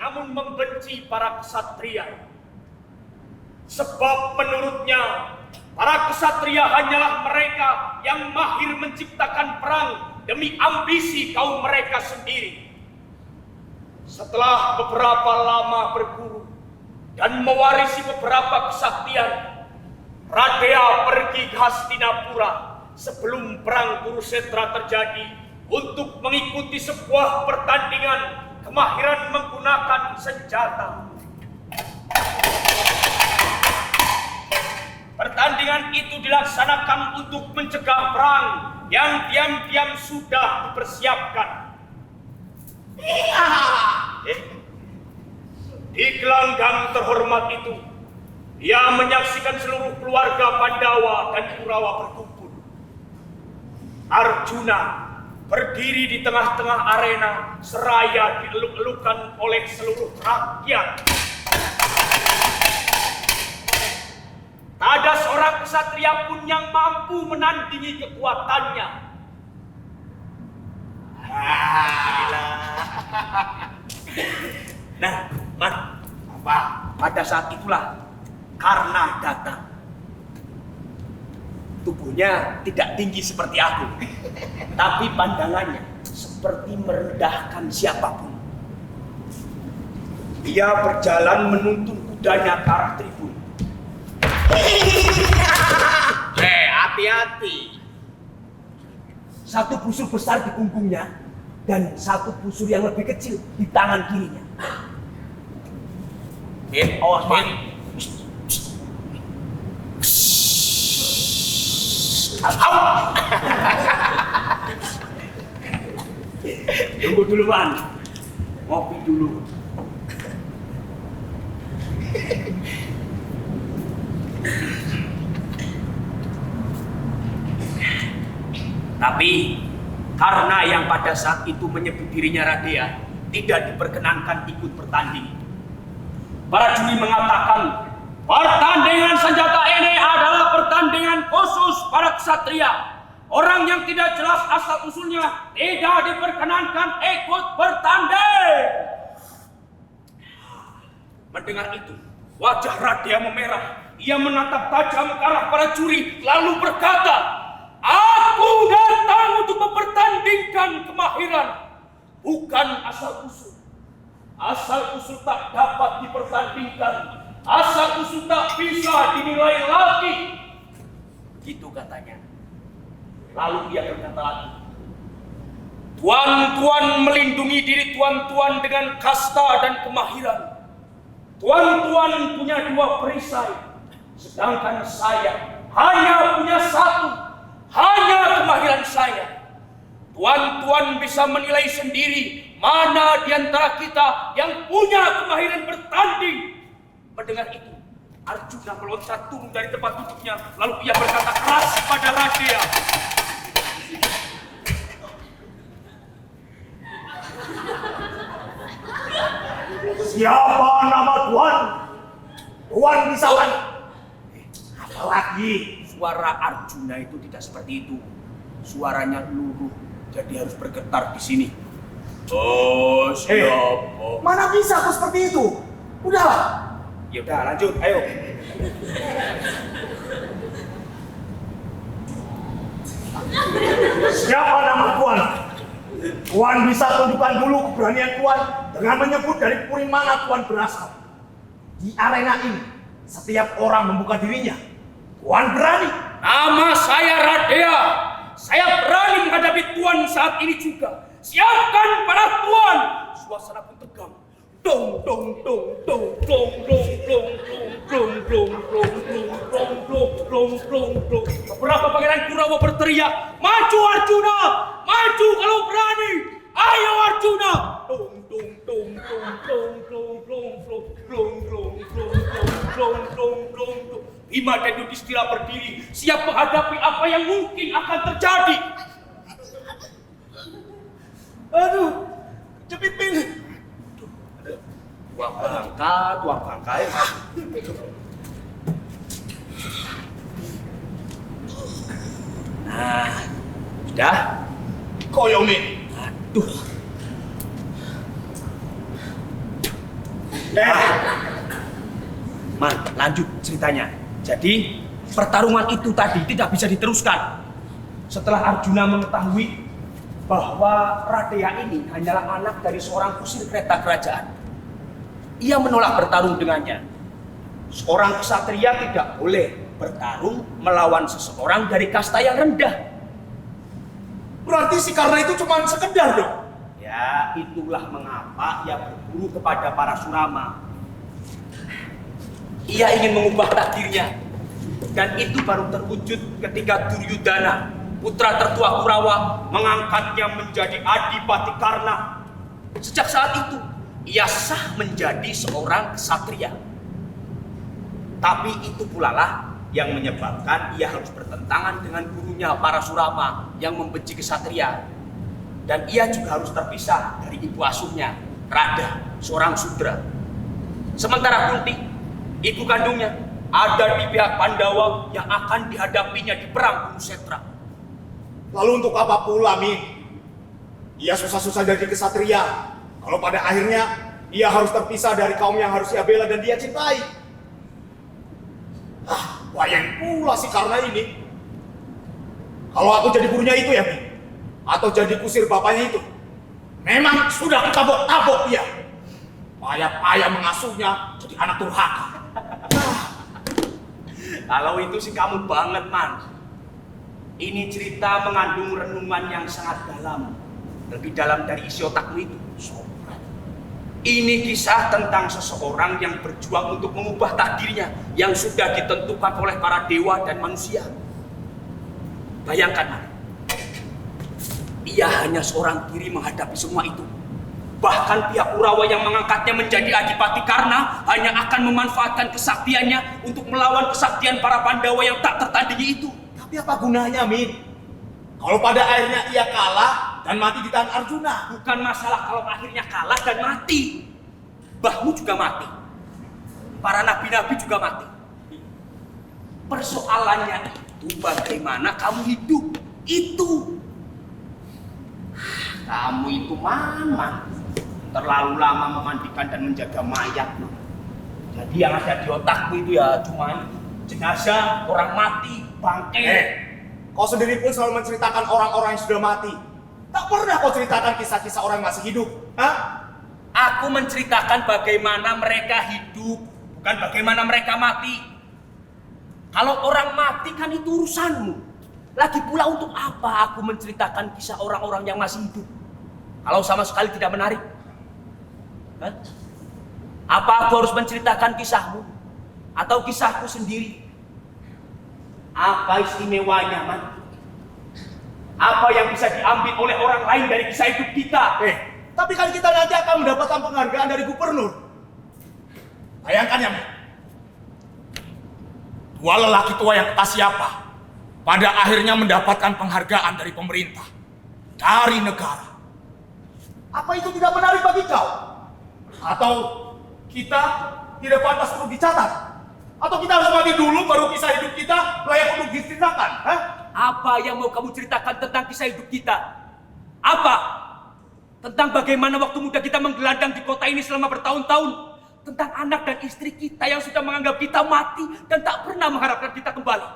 Speaker 2: namun membenci para ksatria. Sebab menurutnya, para ksatria hanyalah mereka yang mahir menciptakan perang demi ambisi kaum mereka sendiri. Setelah beberapa lama berguru dan mewarisi beberapa kesaktian, Radea pergi ke Hastinapura sebelum perang Kurusetra terjadi untuk mengikuti sebuah pertandingan kemahiran menggunakan senjata. Pertandingan itu dilaksanakan untuk mencegah perang yang diam-diam sudah dipersiapkan. Di gelanggang terhormat itu, ia menyaksikan seluruh keluarga Pandawa dan Kurawa berkumpul. Arjuna berdiri di tengah-tengah arena seraya dieluk-elukan oleh seluruh rakyat. Tak ada seorang ksatria pun yang mampu menandingi kekuatannya. Nah, Man, apa? Pada saat itulah Karna datang. Tubuhnya tidak tinggi seperti aku, tapi pandangannya seperti merendahkan siapapun. Ia berjalan menuntun kudanya ke arah tribun. Hati-hati. Satu busur besar di punggungnya dan satu busur yang lebih kecil di tangan kirinya. Awas, Man. Tunggu dulu, Man. Ngopi dulu. Tapi karena yang pada saat itu menyebut dirinya Radea tidak diperkenankan ikut bertanding, para juri mengatakan pertandingan senjata ini adalah pertandingan khusus para ksatria. Orang yang tidak jelas asal usulnya tidak diperkenankan ikut bertanding. Mendengar itu, wajah Radea memerah. Ia menatap tajam ke arah para juri lalu berkata, "Aku datang untuk mempertandingkan kemahiran, bukan asal-usul. Asal-usul tak dapat dipertandingkan. Asal-usul tak bisa dinilai lagi." Gitu katanya. Lalu dia berkata lagi, "Tuan-tuan melindungi diri tuan-tuan dengan kasta dan kemahiran. Tuan-tuan punya 2 perisai, sedangkan saya hanya punya 1. Hanya kemahiran saya. Tuan-tuan bisa menilai sendiri mana di antara kita yang punya kemahiran bertanding." Mendengar itu, Arjuna meloncat turun dari tempat duduknya, lalu ia berkata keras pada Radea,
Speaker 1: Siapa nama Tuan? Tuan bisa kan? Apalagi?
Speaker 2: Suara Arjuna itu tidak seperti itu. Suaranya luruh, jadi harus bergetar di sini. Oh, siapa?
Speaker 1: Mana bisa kok seperti itu? Udahlah.
Speaker 2: Ya udah, lanjut, ayo.
Speaker 1: Siapa nama Tuan? Tuan bisa tunjukkan dulu keberanian Tuan dengan menyebut dari puri mana Tuan berasal. Di arena ini, setiap orang membuka dirinya. Tuan berani.
Speaker 2: Nama saya Radea. Saya berani menghadapi Tuan saat ini juga. Siapkan para Tuan. Suasana pun tegang. Dong dong dong dong dong dong dong dong dong dong dong dong dong dong dong. Beberapa pangeran Kurawa berteriak, "Maju Arjuna! Maju kalau berani! Ayo Arjuna!" Dong dong dong dong dong dong dong dong dong dong dong dong dong dong. Bima dan Yudhistira berdiri, siap menghadapi apa yang mungkin akan terjadi.
Speaker 1: Aduh, cepipin.
Speaker 2: Tuang bangka ya. Nah, sudah.
Speaker 1: Koyomi.
Speaker 2: Duh. Man, lanjut ceritanya. Jadi, pertarungan itu tadi tidak bisa diteruskan. Setelah Arjuna mengetahui bahwa Radeya ini hanyalah anak dari seorang kusir kereta kerajaan, ia menolak bertarung dengannya. Seorang ksatria tidak boleh bertarung melawan seseorang dari kasta yang rendah.
Speaker 1: Berarti si Karna itu cuma sekedar dong.
Speaker 2: Ya, itulah mengapa ia berguru kepada para Surama. Ia ingin mengubah takdirnya. Dan itu baru terwujud ketika Duryudana, putra tertua Kurawa, mengangkatnya menjadi Adipati Karna. Sejak saat itu, ia sah menjadi seorang ksatria. Tapi itu pula lah yang menyebabkan ia harus bertentangan dengan gurunya para Surama yang membenci ksatria. Dan ia juga harus terpisah dari ibu asuhnya, Radha, seorang Sudra. Sementara Kunti, ibu kandungnya, ada di pihak Pandawa yang akan dihadapinya di perang Kurusetra.
Speaker 1: Lalu untuk apa pula, Min? Ia susah-susah jadi kesatria. Kalau pada akhirnya ia harus terpisah dari kaum yang harus ia bela dan dia cintai. Bayang pula si Karna ini. Kalau aku jadi gurunya itu ya, Min, atau jadi kusir bapaknya itu, memang sudah ketabok-tabok dia. Payah-payah mengasuhnya jadi anak durhaka.
Speaker 2: Kalau itu sih kamu banget, Man. Ini cerita mengandung renungan yang sangat dalam. Lebih dalam dari isi otakmu itu. Ini kisah tentang seseorang yang berjuang untuk mengubah takdirnya yang sudah ditentukan oleh para dewa dan manusia. Bayangkan, Man. Ia hanya seorang diri menghadapi semua itu. Bahkan pihak Kurawa yang mengangkatnya menjadi Adipati Karna hanya akan memanfaatkan kesaktiannya untuk melawan kesaktian para Pandawa yang tak tertandingi itu.
Speaker 1: Tapi apa gunanya, Min? Kalau pada akhirnya ia kalah dan mati di tangan Arjuna.
Speaker 2: Bukan masalah kalau akhirnya kalah dan mati. Mbahmu juga mati. Para nabi-nabi juga mati. Persoalannya itu bagaimana kamu hidup. Itu. Kamu itu mana? Terlalu lama memandikan dan menjaga mayat. Jadi yang ada di otakku itu ya cuma jenazah, orang mati, bangke.
Speaker 1: Kau sendiri pun selalu menceritakan orang-orang yang sudah mati. Tak pernah kau ceritakan kisah-kisah orang yang masih hidup. Hah?
Speaker 2: Aku menceritakan bagaimana mereka hidup, bukan bagaimana mereka mati. Kalau orang mati kan itu urusanmu. Lagi pula untuk apa aku menceritakan kisah orang-orang yang masih hidup? Kalau sama sekali tidak menarik. Hah? Apa aku harus menceritakan kisahmu? Atau kisahku sendiri? Apa istimewanya, Man? Apa yang bisa diambil oleh orang lain dari kisah hidup kita?
Speaker 1: Tapi kan kita nanti akan mendapatkan penghargaan dari gubernur. Bayangkan ya, Man. Dua lelaki tua yang entah siapa pada akhirnya mendapatkan penghargaan dari pemerintah, dari negara. Apa itu tidak menarik bagi kau? Atau kita tidak pantas untuk dicatat? Atau kita harus mati dulu baru kisah hidup kita layak untuk diceritakan? Hah?
Speaker 2: Apa yang mau kamu ceritakan tentang kisah hidup kita? Apa? Tentang bagaimana waktu muda kita menggelandang di kota ini selama bertahun-tahun? Tentang anak dan istri kita yang sudah menganggap kita mati dan tak pernah mengharapkan kita kembali?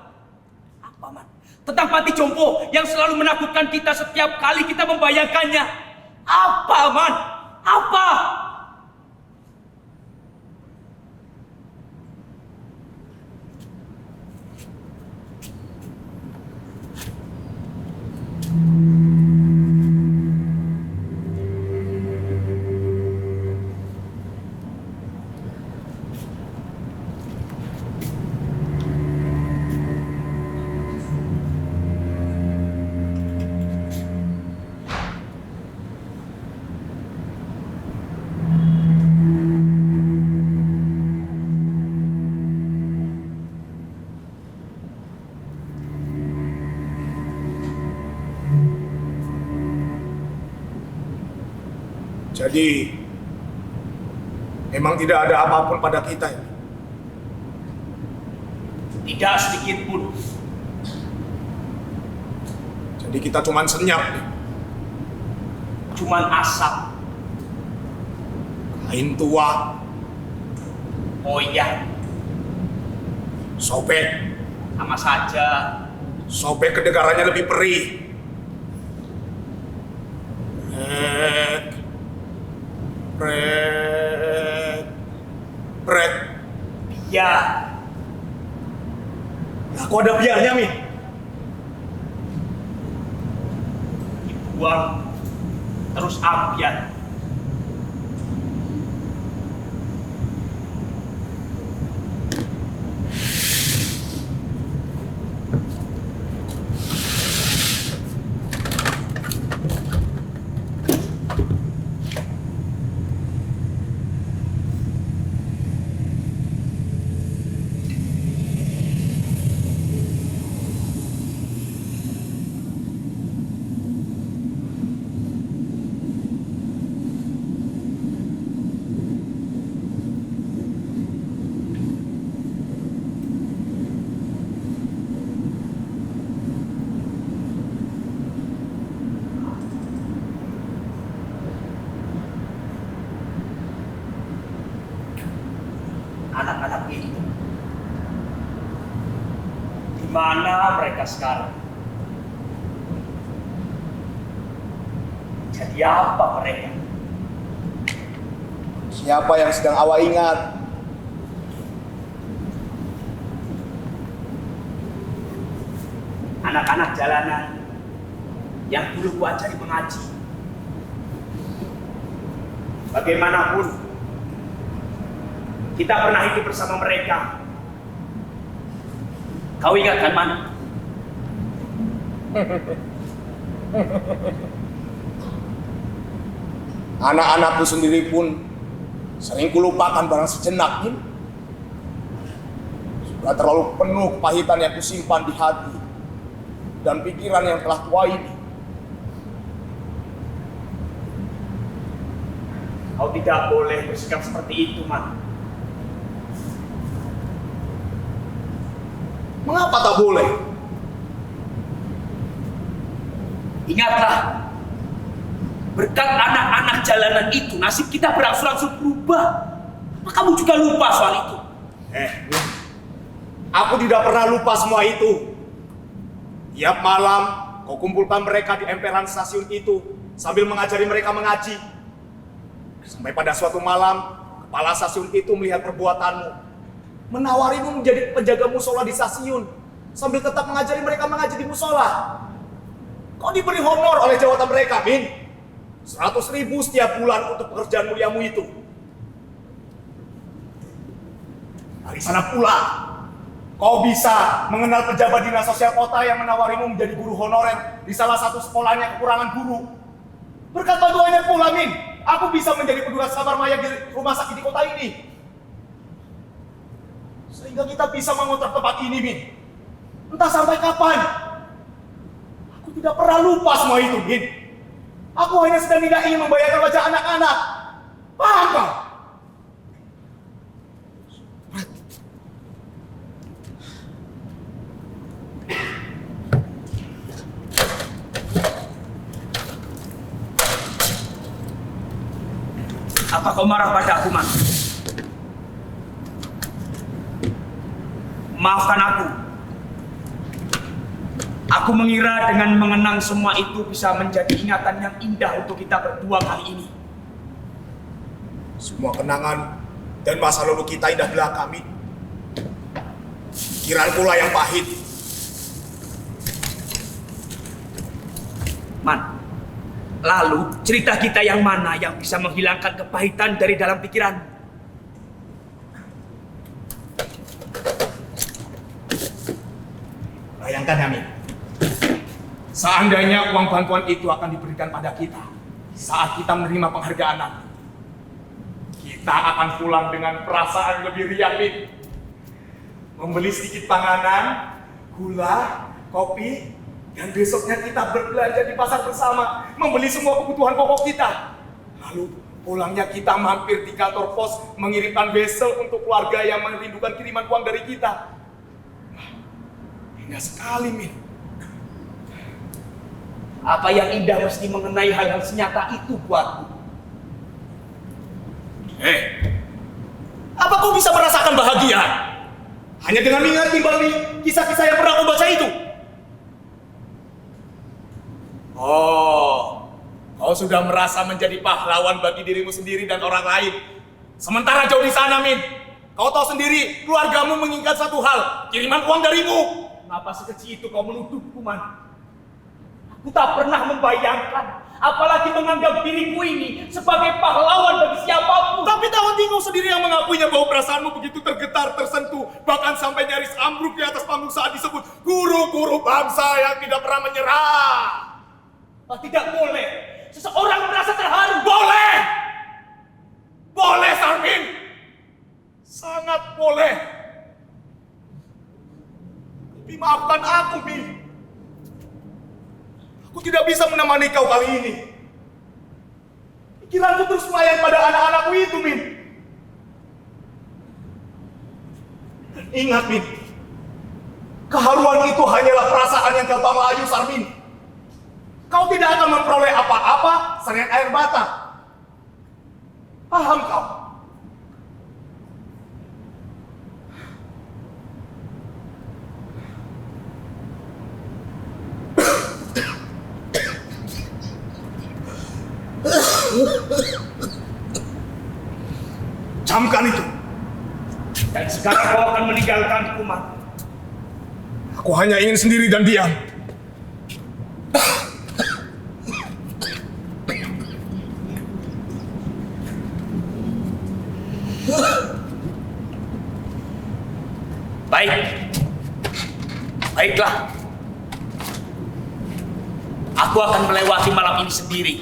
Speaker 2: Apa, Man? Tentang panti jompo yang selalu menakutkan kita setiap kali kita membayangkannya? Apa, Man? Apa?
Speaker 1: Jadi, memang tidak ada apapun pada kita ya?
Speaker 2: Tidak sedikit pun.
Speaker 1: Jadi kita cuma senyap nih.
Speaker 2: cuman asap.
Speaker 1: Kain tua,
Speaker 2: Oh iya,
Speaker 1: sobek.
Speaker 2: sama saja.
Speaker 1: Sobek kedengarannya lebih perih. Prek, prek, prek.
Speaker 2: Iya,
Speaker 1: Lah kok ada biarnya, Min?
Speaker 2: dibuang terus ambiar. Anak-anak itu, di mana mereka sekarang? Jadi apa mereka?
Speaker 1: Siapa yang sedang awak ingat?
Speaker 2: Anak-anak jalanan yang dulu ku ajari mengaji. Bagaimanapun, kita pernah hidup bersama mereka. Kau ingat kan, Man?
Speaker 1: Anak-anakku sendiri pun sering kulupakan barang sejenak, Min. Sudah terlalu penuh kepahitan yang kusimpan di hati dan pikiran yang telah tua ini.
Speaker 2: Kau tidak boleh bersikap seperti itu, Man.
Speaker 1: Mengapa tak boleh?
Speaker 2: Ingatlah, berkat anak-anak jalanan itu, nasib kita berangsur-angsur berubah. Apa kamu juga lupa soal itu?
Speaker 1: Min, aku tidak pernah lupa semua itu. Tiap malam kau kumpulkan mereka di emperan stasiun itu sambil mengajari mereka mengaji. Sampai pada suatu malam, kepala stasiun itu melihat perbuatanmu, menawarimu menjadi penjaga musola di stasiun sambil tetap mengajari mereka mengaji di musola. Kau diberi honor oleh jawatan mereka, Min. 100.000 setiap bulan untuk pekerjaan muliamu itu. Dari sana pula, kau bisa mengenal pejabat dinas sosial kota yang menawarimu menjadi guru honorer di salah satu sekolahnya kekurangan guru. Berkat bantuannya pula, Min, aku bisa menjadi petugas kamar mayat di rumah sakit di kota ini. Sehingga kita bisa mengontrak tempat ini, Min. Entah sampai kapan. Aku tidak pernah lupa semua itu, Min. Aku hanya sedang tidak ingin membayangkan wajah anak-anak. Paham kau?
Speaker 2: Apa kau marah pada aku, Man? Maafkan aku. Aku mengira dengan mengenang semua itu bisa menjadi ingatan yang indah untuk kita berdua kali ini.
Speaker 1: Semua kenangan dan masa lalu kita indah belaka, Min. Pikiran pula yang pahit.
Speaker 2: Man, lalu cerita kita yang mana yang bisa menghilangkan kepahitan dari dalam pikiran?
Speaker 1: Bayangkan ya, Min. Seandainya uang bantuan itu akan diberikan pada kita saat kita menerima penghargaan nanti, kita akan pulang dengan perasaan lebih riang, Min. Membeli sedikit panganan, gula, kopi, dan besoknya kita berbelanja di pasar bersama, membeli semua kebutuhan pokok kita. Lalu pulangnya kita mampir di kantor pos mengirimkan wesel untuk keluarga yang merindukan kiriman uang dari kita. Indah sekali, Min.
Speaker 2: Apa yang indah mesti mengenai hal-hal senyata itu buatku.
Speaker 1: Apa kau bisa merasakan bahagia hanya dengan mengingat timbang kisah-kisah yang pernah kau baca itu? Oh, kau sudah merasa menjadi pahlawan bagi dirimu sendiri dan orang lain. Sementara jauh di sana, Min, kau tahu sendiri, keluargamu mengingat satu hal, kiriman uang darimu.
Speaker 2: Kenapa sekecil itu kau menuduhku, Man? Aku tak pernah membayangkan, apalagi menganggap diriku ini sebagai pahlawan bagi siapapun.
Speaker 1: Tapi tahu kau sendiri yang mengakuinya bahwa perasaanmu begitu tergetar, tersentuh, bahkan sampai nyaris ambruk di atas panggung saat disebut guru-guru bangsa yang tidak pernah menyerah.
Speaker 2: Tidak boleh seseorang merasa terharu.
Speaker 1: Boleh! Boleh, Sarmin! Sangat boleh. Tapi maafkan aku, Min. Aku tidak bisa menemani kau kali ini. Pikiranku terus melayang pada anak-anakku itu, Min. Dan ingat, Min. Keharuan itu hanyalah perasaan yang gampang layu, Sarmin. Kau tidak akan memperoleh apa-apa selain air mata. Paham kau? Camkan itu.
Speaker 2: Dan sekarang kau akan meninggalkanku, Man.
Speaker 1: Aku hanya ingin sendiri dan diam.
Speaker 2: Baiklah. Aku akan melewati malam ini sendiri.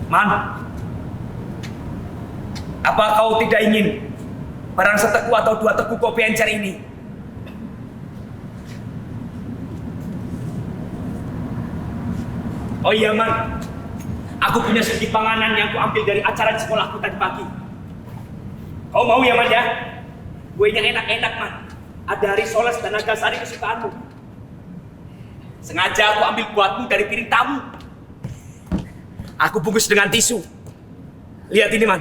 Speaker 2: Man, apa kau tidak ingin barang seteku atau dua teguk kopi encer ini? Oh iya, Man. Aku punya sedikit panganan yang kuambil dari acara di sekolahku tadi pagi. Kau mau ya, Man, ya? Kuenya enak-enak, Man. Ada risoles dan naga sari kesukaanmu. Sengaja aku ambil buatmu dari piring tamu. Aku bungkus dengan tisu. Lihat ini, Man.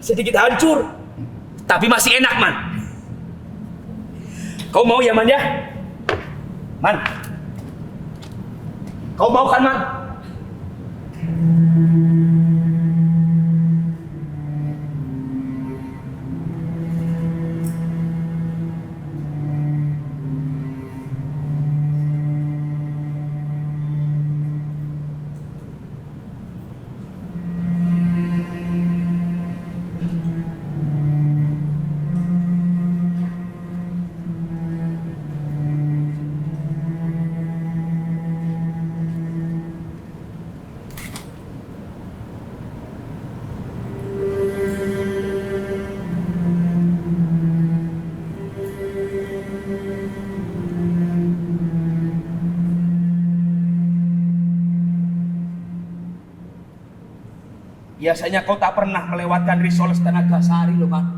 Speaker 2: Sedikit hancur, tapi masih enak, Man. Kau mau ya, Man, ya? Man. Kau mau kan, Man? Biasanya kau tak pernah melewatkan risoles tenaga sari loh, Man.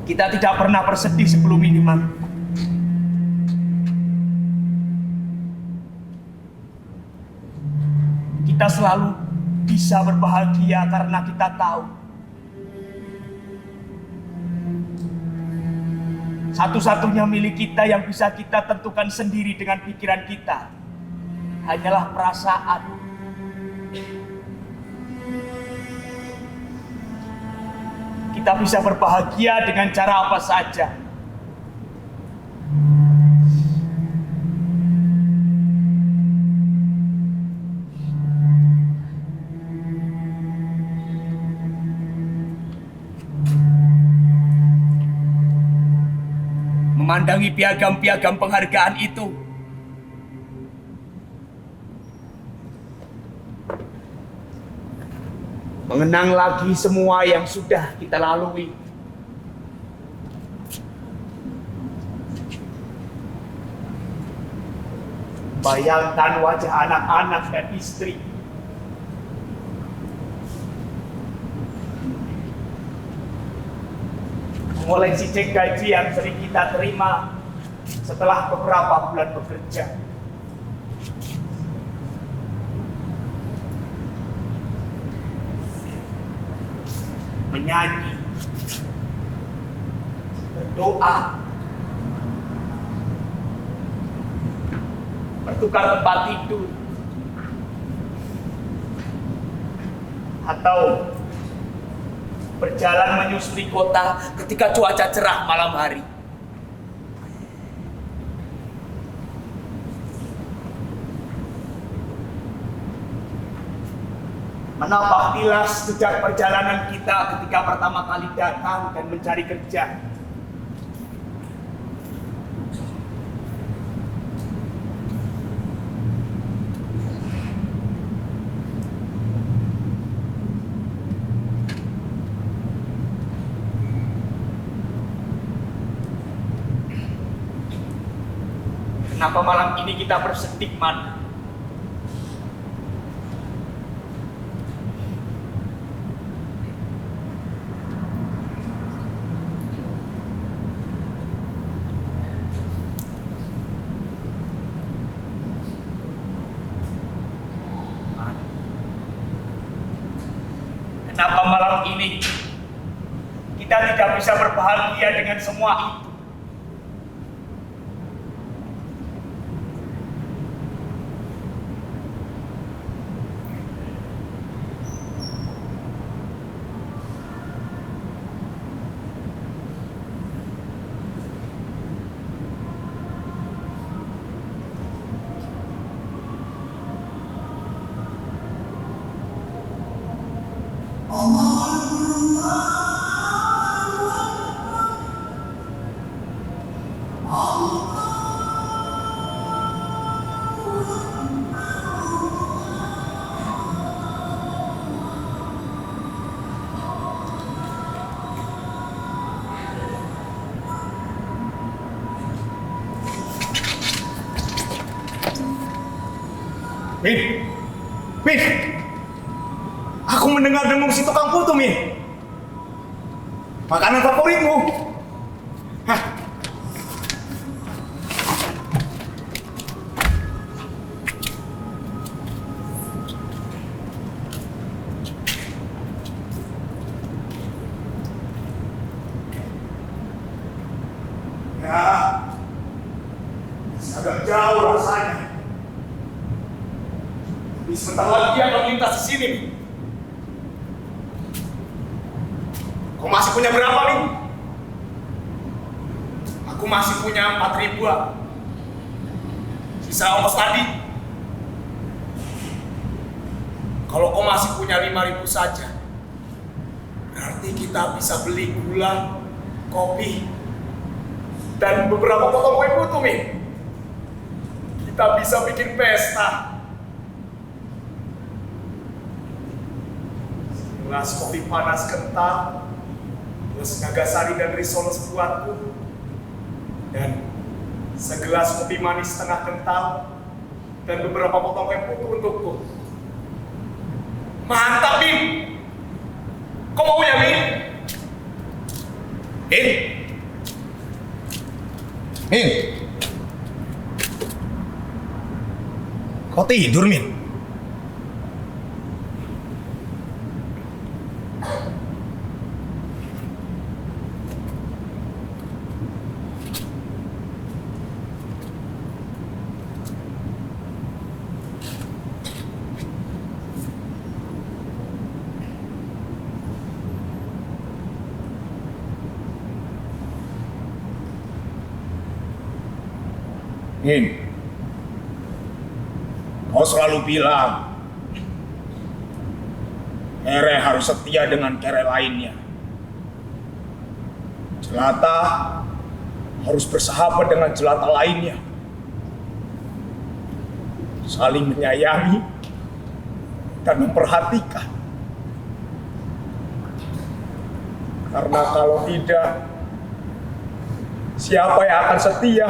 Speaker 2: Kita tidak pernah bersedih sebelum ini, Man. selalu bisa berbahagia karena kita tahu satu-satunya milik kita yang bisa kita tentukan sendiri dengan pikiran kita hanyalah perasaan. Kita bisa berbahagia dengan cara apa saja. Memandangi piagam-piagam penghargaan itu, mengenang lagi semua yang sudah kita lalui. Bayangkan wajah anak-anak dan istri. Mengoleksi cek gaji yang sering kita terima setelah beberapa bulan bekerja. Menyanyi, berdoa, bertukar tempat tidur, atau berjalan menyusuri kota ketika cuaca cerah malam hari. Menapak tilas jejak perjalanan kita ketika pertama kali datang dan mencari kerja. Kenapa malam ini kita bersedih, Man? Kenapa malam ini kita tidak bisa berbahagia dengan semua itu? Min, aku mendengar dengung si tukang putu, Min. Makanan favoritmu. Hah? Ya, agak jauh rasanya. Sebentar lagi dia akan melintas di sini. Kau masih punya berapa, Min? Aku masih punya 4 ribuan. Sisa ongkos tadi. Kalau kau masih punya 5.000 saja, berarti kita bisa beli gula, kopi, dan beberapa potong kue putu, Min. Kita bisa bikin pesta. Gelas kopi panas kental, terus Nagasari dan risol sebuatku, dan segelas kopi manis setengah kental, dan beberapa potong kue putu untukku. Mantap, Min! Kau maunya, Min? Min? Min? Kau tidur, Min?
Speaker 1: Min, kau selalu bilang kere harus setia dengan kere lainnya. Jelata harus bersahabat dengan jelata lainnya. Saling menyayangi dan memperhatikan. Karena kalau tidak, siapa yang akan setia,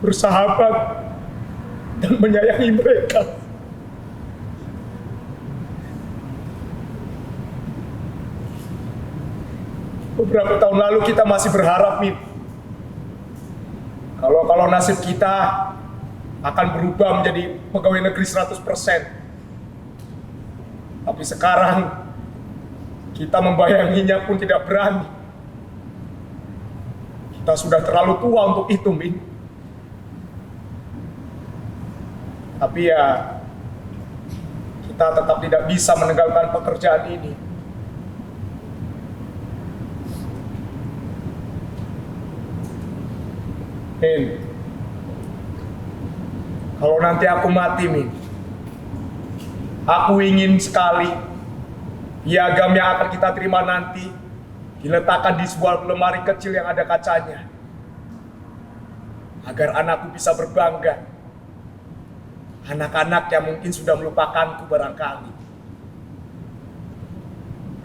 Speaker 1: bersahabat, dan menyayangi mereka? Beberapa tahun lalu kita masih berharap, Min, kalau nasib kita akan berubah menjadi pegawai negeri 100%. Tapi sekarang kita membayanginya pun tidak berani. Kita sudah terlalu tua untuk itu, Min. Tapi ya, kita tetap tidak bisa meninggalkan pekerjaan ini. Min, kalau nanti aku mati, Min, aku ingin sekali piagam yang akan kita terima nanti diletakkan di sebuah lemari kecil yang ada kacanya, agar anakku bisa berbangga. Anak-anak yang mungkin sudah melupakanku barangkali,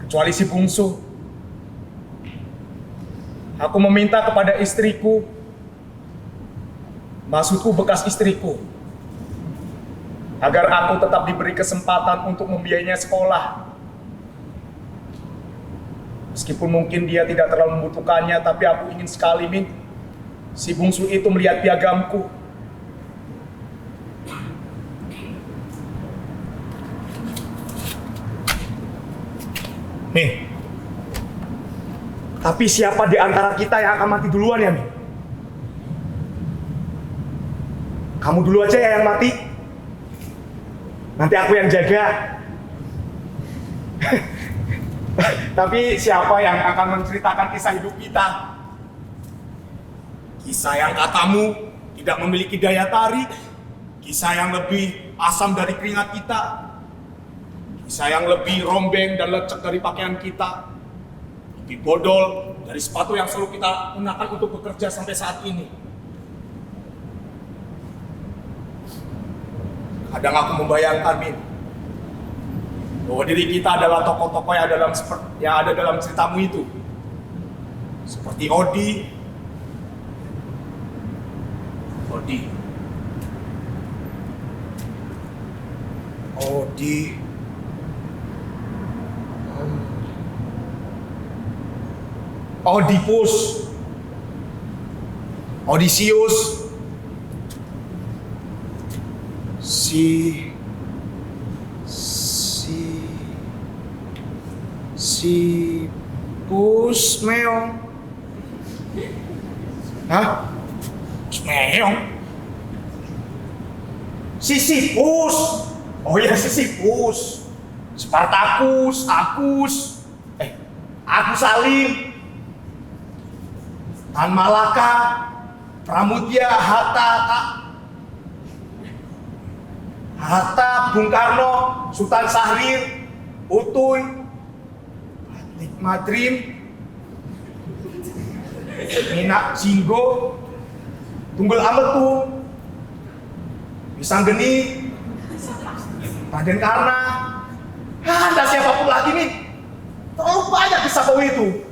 Speaker 1: kecuali si bungsu. Aku meminta kepada istriku, maksudku bekas istriku, agar aku tetap diberi kesempatan untuk membiayainya sekolah. Meskipun mungkin dia tidak terlalu membutuhkannya, tapi aku ingin sekali, Min, si bungsu itu melihat piagamku. Min, tapi siapa di antara kita yang akan mati duluan ya, Min? Kamu dulu aja ya yang mati. Nanti aku yang jaga. Tapi siapa yang akan menceritakan kisah hidup kita? Kisah yang katamu tidak memiliki daya tarik. Kisah yang lebih asam dari keringat kita. Kisah yang lebih rombeng dan lecek dari pakaian kita. Lebih bodol dari sepatu yang selalu kita gunakan untuk bekerja sampai saat ini. Kadang aku membayangkan, Min, bahwa diri kita adalah tokoh-tokoh yang ada dalam ceritamu itu. Seperti Odi. Oedipus, Odysseus, si Pus Meong. Hah? Meong? Sisyphus. Oh iya, Sisyphus. Spartacus, Agus Salim, Tan Malaka, Pramudia, Hatta, Bung Karno, Sultan Syahrir, Utuy, Patrick Madrim, Minak Jinggo, Tunggul Ametung, Wisanggeni, Raden Karna. Ada siapapun lagi, nih. Terlalu banyak kisah kau itu.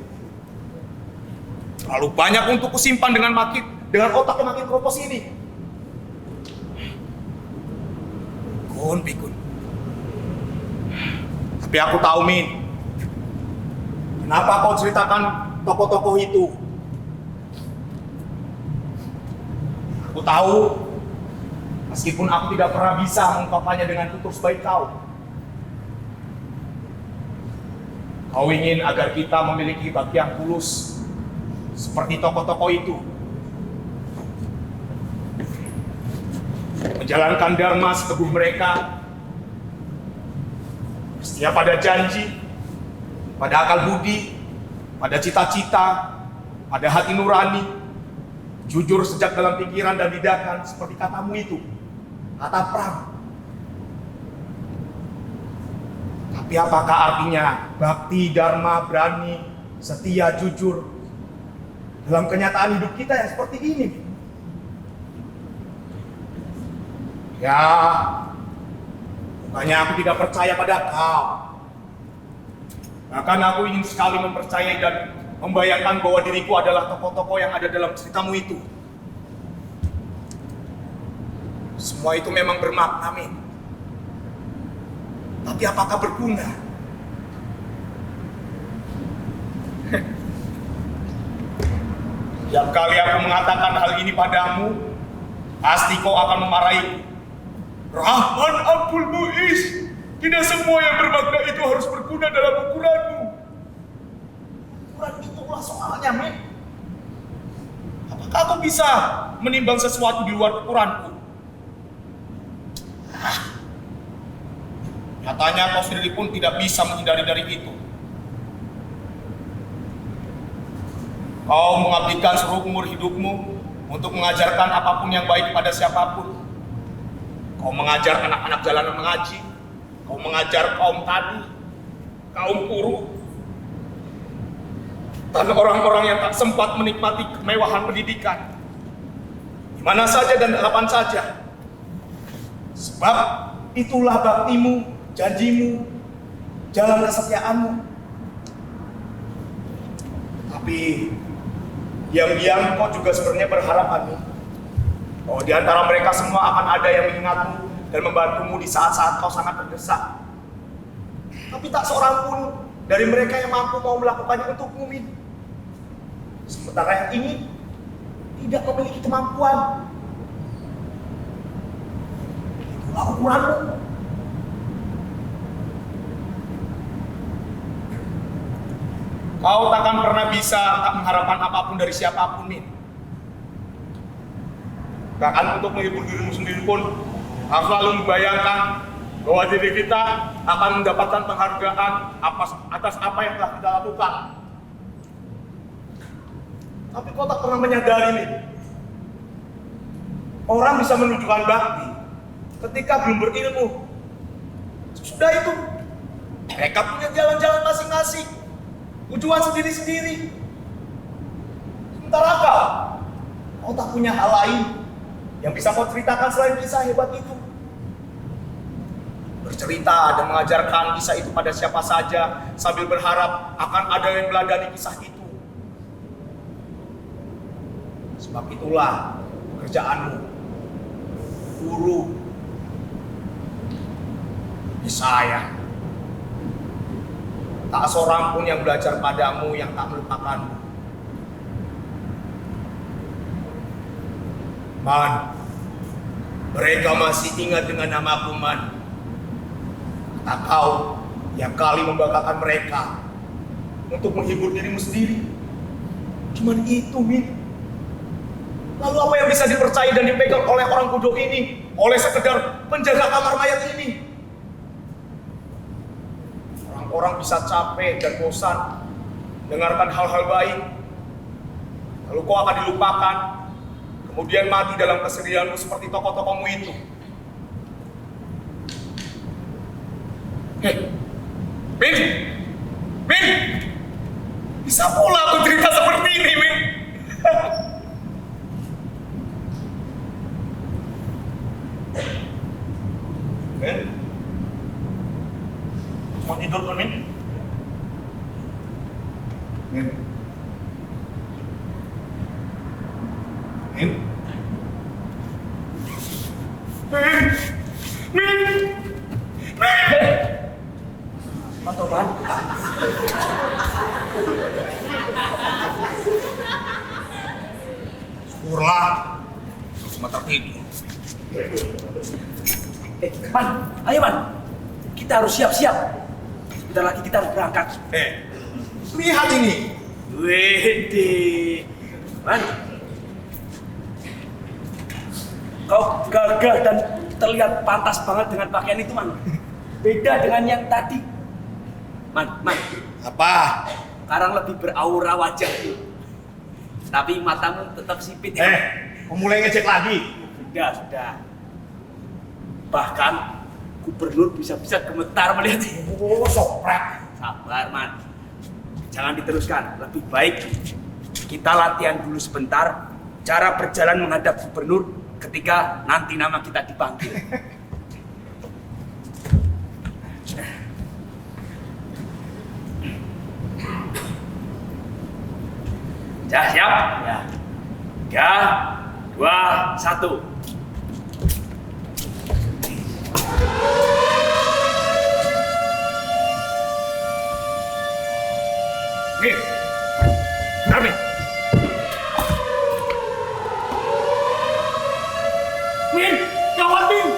Speaker 1: Terlalu banyak untuk kusimpan dengan otak yang makin keropos ini. Pikun. Tapi aku tahu, Min, kenapa kau ceritakan tokoh-tokoh itu. Aku tahu, meskipun aku tidak pernah bisa mengungkapkannya dengan tutur sebaik kau. Kau ingin agar kita memiliki bakti yang tulus seperti tokoh-tokoh itu. Menjalankan dharma seteguh mereka, setia pada janji, pada akal budi, pada cita-cita, pada hati nurani, Jujur sejak dalam pikiran dan tindakan seperti katamu itu. Kata perang. Tapi apakah artinya bakti, dharma, berani, setia, jujur dalam kenyataan hidup kita yang seperti ini? Ya, bukannya aku tidak percaya pada kau. Bahkan aku ingin sekali mempercayai dan membayangkan bahwa diriku adalah tokoh-tokoh yang ada dalam ceritamu itu. Semua itu memang bermakna, Min. Tapi apakah berguna? Tiap kali aku mengatakan hal ini padamu, pasti kau akan memarahiku. Rahman Abdul Muiz, tidak semua yang bermakna itu harus berguna dalam ukuranmu. Ukuran itulah soalnya, Min. Apakah aku bisa menimbang sesuatu di luar ukuranku? Nyatanya kau sendiri pun tidak bisa menghindari dari itu. Kau mengabdikan seluruh umur hidupmu untuk mengajarkan apapun yang baik pada siapapun. Kau mengajar anak-anak jalanan mengaji. Kau mengajar kaum tani, kaum buruh, dan orang-orang yang tak sempat menikmati kemewahan pendidikan. Di mana saja dan kapan saja. Sebab itulah baktimu, janjimu, jalan kesetiaanmu. Tapi diam-diam kau juga sebenarnya berharap, Anu, bahwa di antara mereka semua akan ada yang mengingatmu dan membantumu di saat-saat kau sangat terdesak. Tapi tak seorang pun dari mereka yang mampu mau melakukannya untukmu, Min. Sementara yang ini tidak memiliki kemampuan. Itulah ukuranmu. Kau takkan pernah bisa tak mengharapkan apapun dari siapapun, Min. Bahkan untuk menghibur dirimu sendiri pun, harus selalu membayangkan bahwa diri kita akan mendapatkan penghargaan atas apa yang telah kita lakukan. Tapi kau tak pernah menyadari, Min. Orang bisa menunjukkan bakti ketika belum berilmu. Sudah itu, mereka punya jalan-jalan masing-masing, tujuan sendiri-sendiri. Sementara kau tak punya hal lain yang bisa kau ceritakan selain kisah hebat itu. Bercerita dan mengajarkan kisah itu pada siapa saja sambil berharap akan ada yang meladani kisah itu. Sebab itulah pekerjaanmu, guru di saya. Tak seorang pun yang belajar padamu yang tak melupakanmu. Man, mereka masih ingat dengan namaku, Man. Kata kau yang kali membanggakan mereka untuk menghibur dirimu sendiri. Cuman itu, Min. Lalu apa yang bisa dipercaya dan dipegang oleh orang bodoh ini? Oleh sekedar penjaga kamar mayat ini? Orang-orang bisa capek dan bosan dengarkan hal-hal baik. Lalu kau akan dilupakan, kemudian mati dalam kesedihanmu seperti tokoh-tokohmu itu. Hei, Min! Min! Bisa pula aku cerita seperti ini, Min! Min? Mau tidur tuh, Min? Min? Min? Min! Min! Min!
Speaker 2: Pak Toban.
Speaker 1: Syukurlah, cuma tertidur.
Speaker 2: Man, ayo Man. Kita harus siap-siap. Sebentar lagi kita harus berangkat.
Speaker 1: Lihat ini.
Speaker 2: Wede. Man. Kau gagah dan terlihat pantas banget dengan pakaian itu, Man. Beda dengan yang tadi. Man.
Speaker 1: Apa?
Speaker 2: Sekarang lebih beraura wajah. Tapi matamu tetap sipit ya.
Speaker 1: Mulai ngecek lagi.
Speaker 2: Sudah. Bahkan gubernur bisa-bisa gemetar melihat.
Speaker 1: Oh, soprak.
Speaker 2: Sabar, Man. Jangan diteruskan. Lebih baik kita latihan dulu sebentar cara berjalan menghadap gubernur ketika nanti nama kita dipanggil. Ya, siap? Ya. 3, 2, 1.
Speaker 1: Min. Benar, Min.
Speaker 3: Min, gawat Min.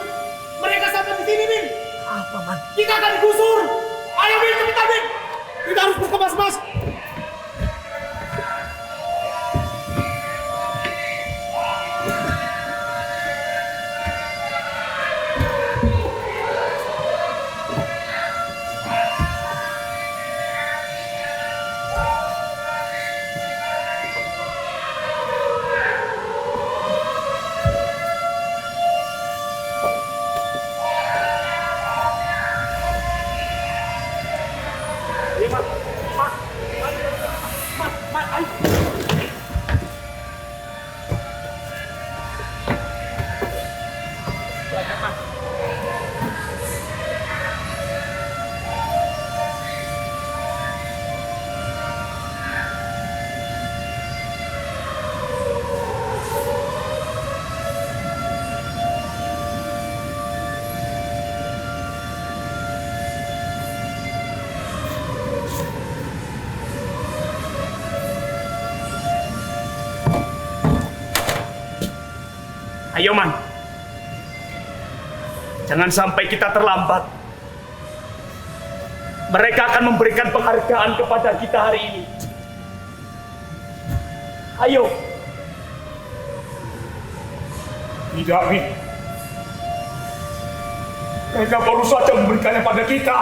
Speaker 3: Mereka sampai di sini Min.
Speaker 2: Apa, Man?
Speaker 3: Kita akan digusur. Ayo Min, cepetan Min. Kita harus berkemas mas.
Speaker 2: Ayo, Man. Jangan sampai kita terlambat. Mereka akan memberikan penghargaan kepada kita hari ini. Ayo.
Speaker 1: Tidak, Min. Mereka baru saja memberikannya pada kita.